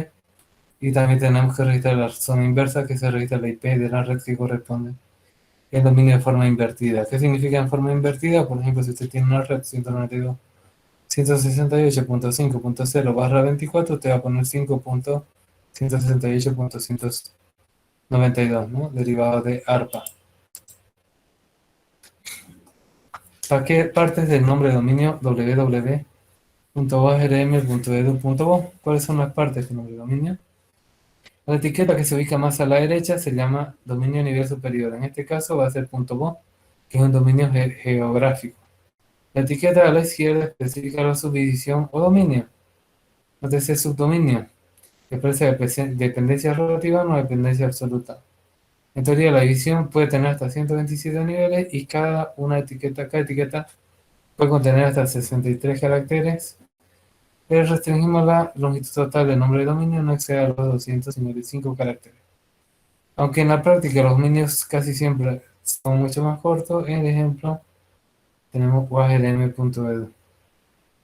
y también tenemos que registrar la zona inversa que se registra la IP de la red que corresponde. El dominio de forma invertida. ¿Qué significa en forma invertida? Por ejemplo, si usted tiene una red 192.168.5.0/24, te va a poner 5.168.192, ¿no? Derivado de ARPA. ¿Para qué partes del nombre de dominio www.orm.edu.bo? ¿Cuáles son las partes del nombre de dominio? La etiqueta que se ubica más a la derecha se llama dominio a nivel superior. En este caso va a ser .bo, que es un dominio geográfico. La etiqueta a la izquierda especifica la subdivisión o dominio. Nótese subdominio, que expresa dependencia relativa o no dependencia absoluta. En teoría, la división puede tener hasta 127 niveles y cada etiqueta puede contener hasta 63 caracteres, pero restringimos la longitud total del nombre de dominio no excede a los 255 caracteres. Aunque en la práctica los dominios casi siempre son mucho más cortos, en el ejemplo tenemos wahrm.edu.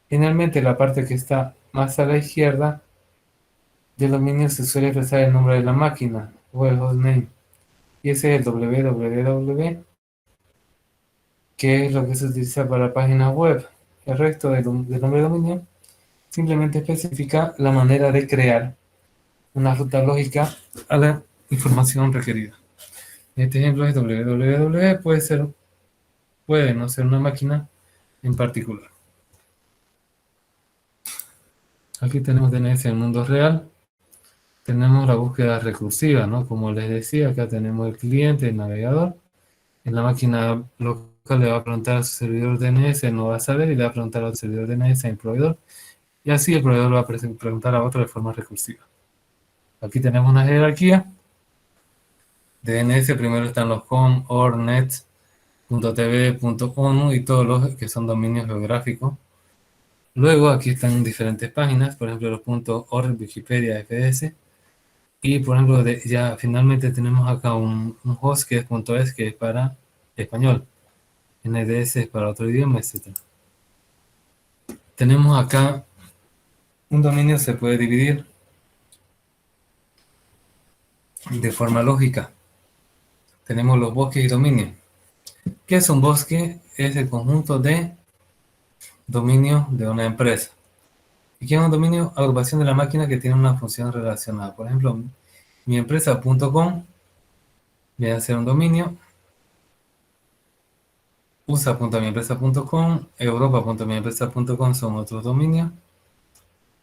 Finalmente, la parte que está más a la izquierda del dominio se suele expresar el nombre de la máquina o el hostname, y ese es el www, que es lo que se utiliza para páginas web. El resto del nombre de dominio simplemente especifica la manera de crear una ruta lógica a la información requerida. Este ejemplo es www, puede no ser una máquina en particular. Aquí tenemos DNS en el mundo real. Tenemos la búsqueda recursiva, ¿no? Como les decía, acá tenemos el cliente, el navegador. En la máquina local le va a preguntar a su servidor DNS, no va a saber, y le va a preguntar al servidor DNS en proveedor. Y así el proveedor va a preguntar a otro de forma recursiva. Aquí tenemos una jerarquía. DNS primero están los com, or, net, .tv, .onu y todos los que son dominios geográficos. Luego aquí están diferentes páginas, por ejemplo los .org, Wikipedia, FS. Y por ejemplo, ya finalmente tenemos acá un host que es .es, que es para español. NDS es para otro idioma, etc. Tenemos acá un dominio se puede dividir de forma lógica. Tenemos los bosques y dominios. ¿Qué es un bosque? Es el conjunto de dominios de una empresa. Y que es un dominio agrupación de la máquina que tiene una función relacionada. Por ejemplo, miempresa.com viene a ser un dominio, usa.miempresa.com, europa.miempresa.com son otros dominios,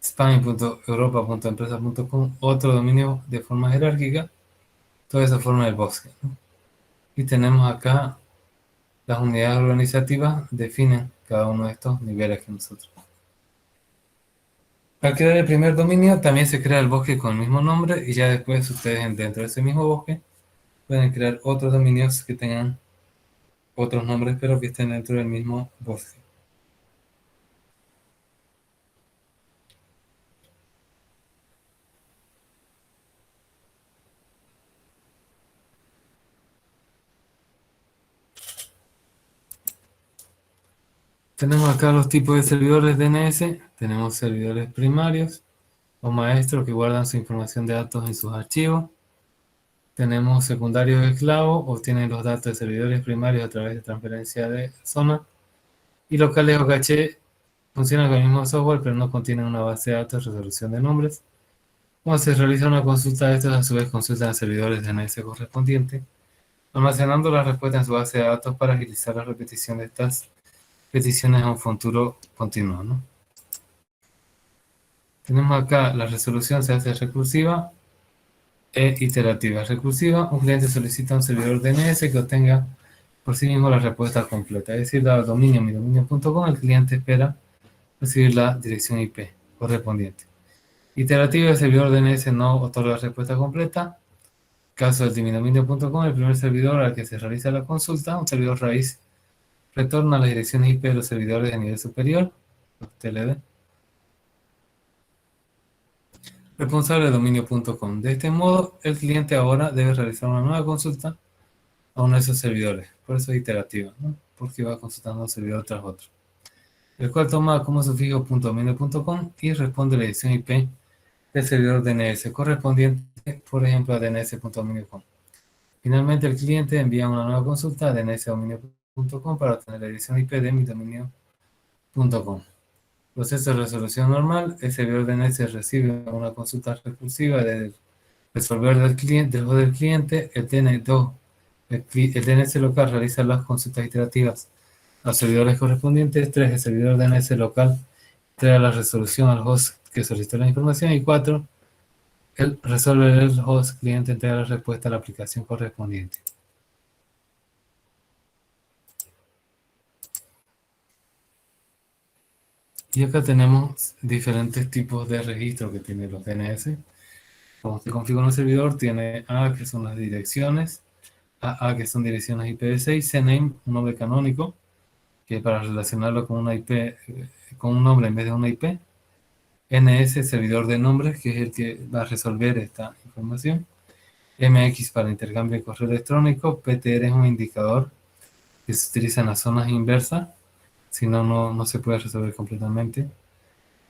spain.europa.empresa.com otro dominio de forma jerárquica, toda esa forma del bosque, ¿no? Y tenemos acá las unidades organizativas definen cada uno de estos niveles que nosotros. Al crear el primer dominio también se crea el bosque con el mismo nombre y ya después ustedes dentro de ese mismo bosque pueden crear otros dominios que tengan otros nombres pero que estén dentro del mismo bosque. Tenemos acá los tipos de servidores DNS. Tenemos servidores primarios o maestros que guardan su información de datos en sus archivos. Tenemos secundarios esclavos, obtienen los datos de servidores primarios a través de transferencia de zona. Y locales o caché funcionan con el mismo software, pero no contienen una base de datos de resolución de nombres. Cuando se realiza una consulta, estos a su vez consultan a servidores DNS correspondientes, almacenando la respuesta en su base de datos para agilizar la repetición de estas peticiones a un futuro continuo, ¿no? Tenemos acá la resolución se hace recursiva e iterativa. Recursiva, un cliente solicita a un servidor DNS que obtenga por sí mismo la respuesta completa. Es decir, dado dominio midominio.com, el cliente espera recibir la dirección IP correspondiente. Iterativa, el servidor DNS no otorga respuesta completa. Caso del midominio.com, el primer servidor al que se realiza la consulta, un servidor raíz, retorna las direcciones IP de los servidores de nivel superior, los TLD, responsable de dominio.com. De este modo, el cliente ahora debe realizar una nueva consulta a uno de esos servidores. Por eso es iterativa, ¿no? Porque va consultando un servidor tras otro. El cual toma como sufijo .dominio.com y responde la dirección IP del servidor DNS correspondiente, por ejemplo, a dns.dominio.com. Finalmente, el cliente envía una nueva consulta a dns.dominio.com para obtener la dirección IP de mi dominio.com. Proceso de resolución normal. El servidor DNS recibe una consulta recursiva del resolver del cliente, del cliente. El DNS local realiza las consultas iterativas a los servidores correspondientes. 3. El servidor DNS local trae la resolución al host que solicitó la información. Y 4. El resolver del host cliente entrega la respuesta a la aplicación correspondiente. Y acá tenemos diferentes tipos de registros que tienen los DNS. Como se configura un servidor, tiene A, que son las direcciones, AA, que son direcciones IPv6, CNAME, un nombre canónico, que para relacionarlo con una IP, con un nombre en vez de una IP, NS, servidor de nombres, que es el que va a resolver esta información, MX para intercambio de correo electrónico, PTR es un indicador que se utiliza en las zonas inversas, si no, no se puede resolver completamente.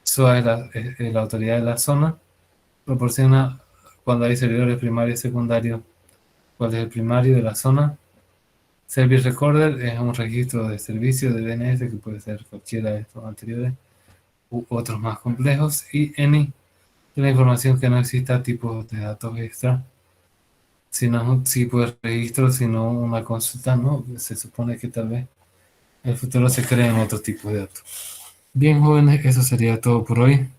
SOA es la autoridad de la zona, proporciona cuando hay servidores primarios y secundarios, cuál es el primario de la zona. Service Recorder es un registro de servicio de DNS que puede ser cualquiera de estos anteriores u otros más complejos. Y ANY es la información que no exista tipos de datos extra, sino un tipo de registro, sino una consulta, ¿no? Se supone que tal vez en el futuro se creen otros tipos de datos. Bien, jóvenes, eso sería todo por hoy.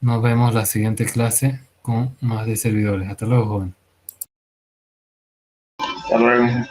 Nos vemos la siguiente clase con más de servidores. Hasta luego, jóvenes. Hasta luego.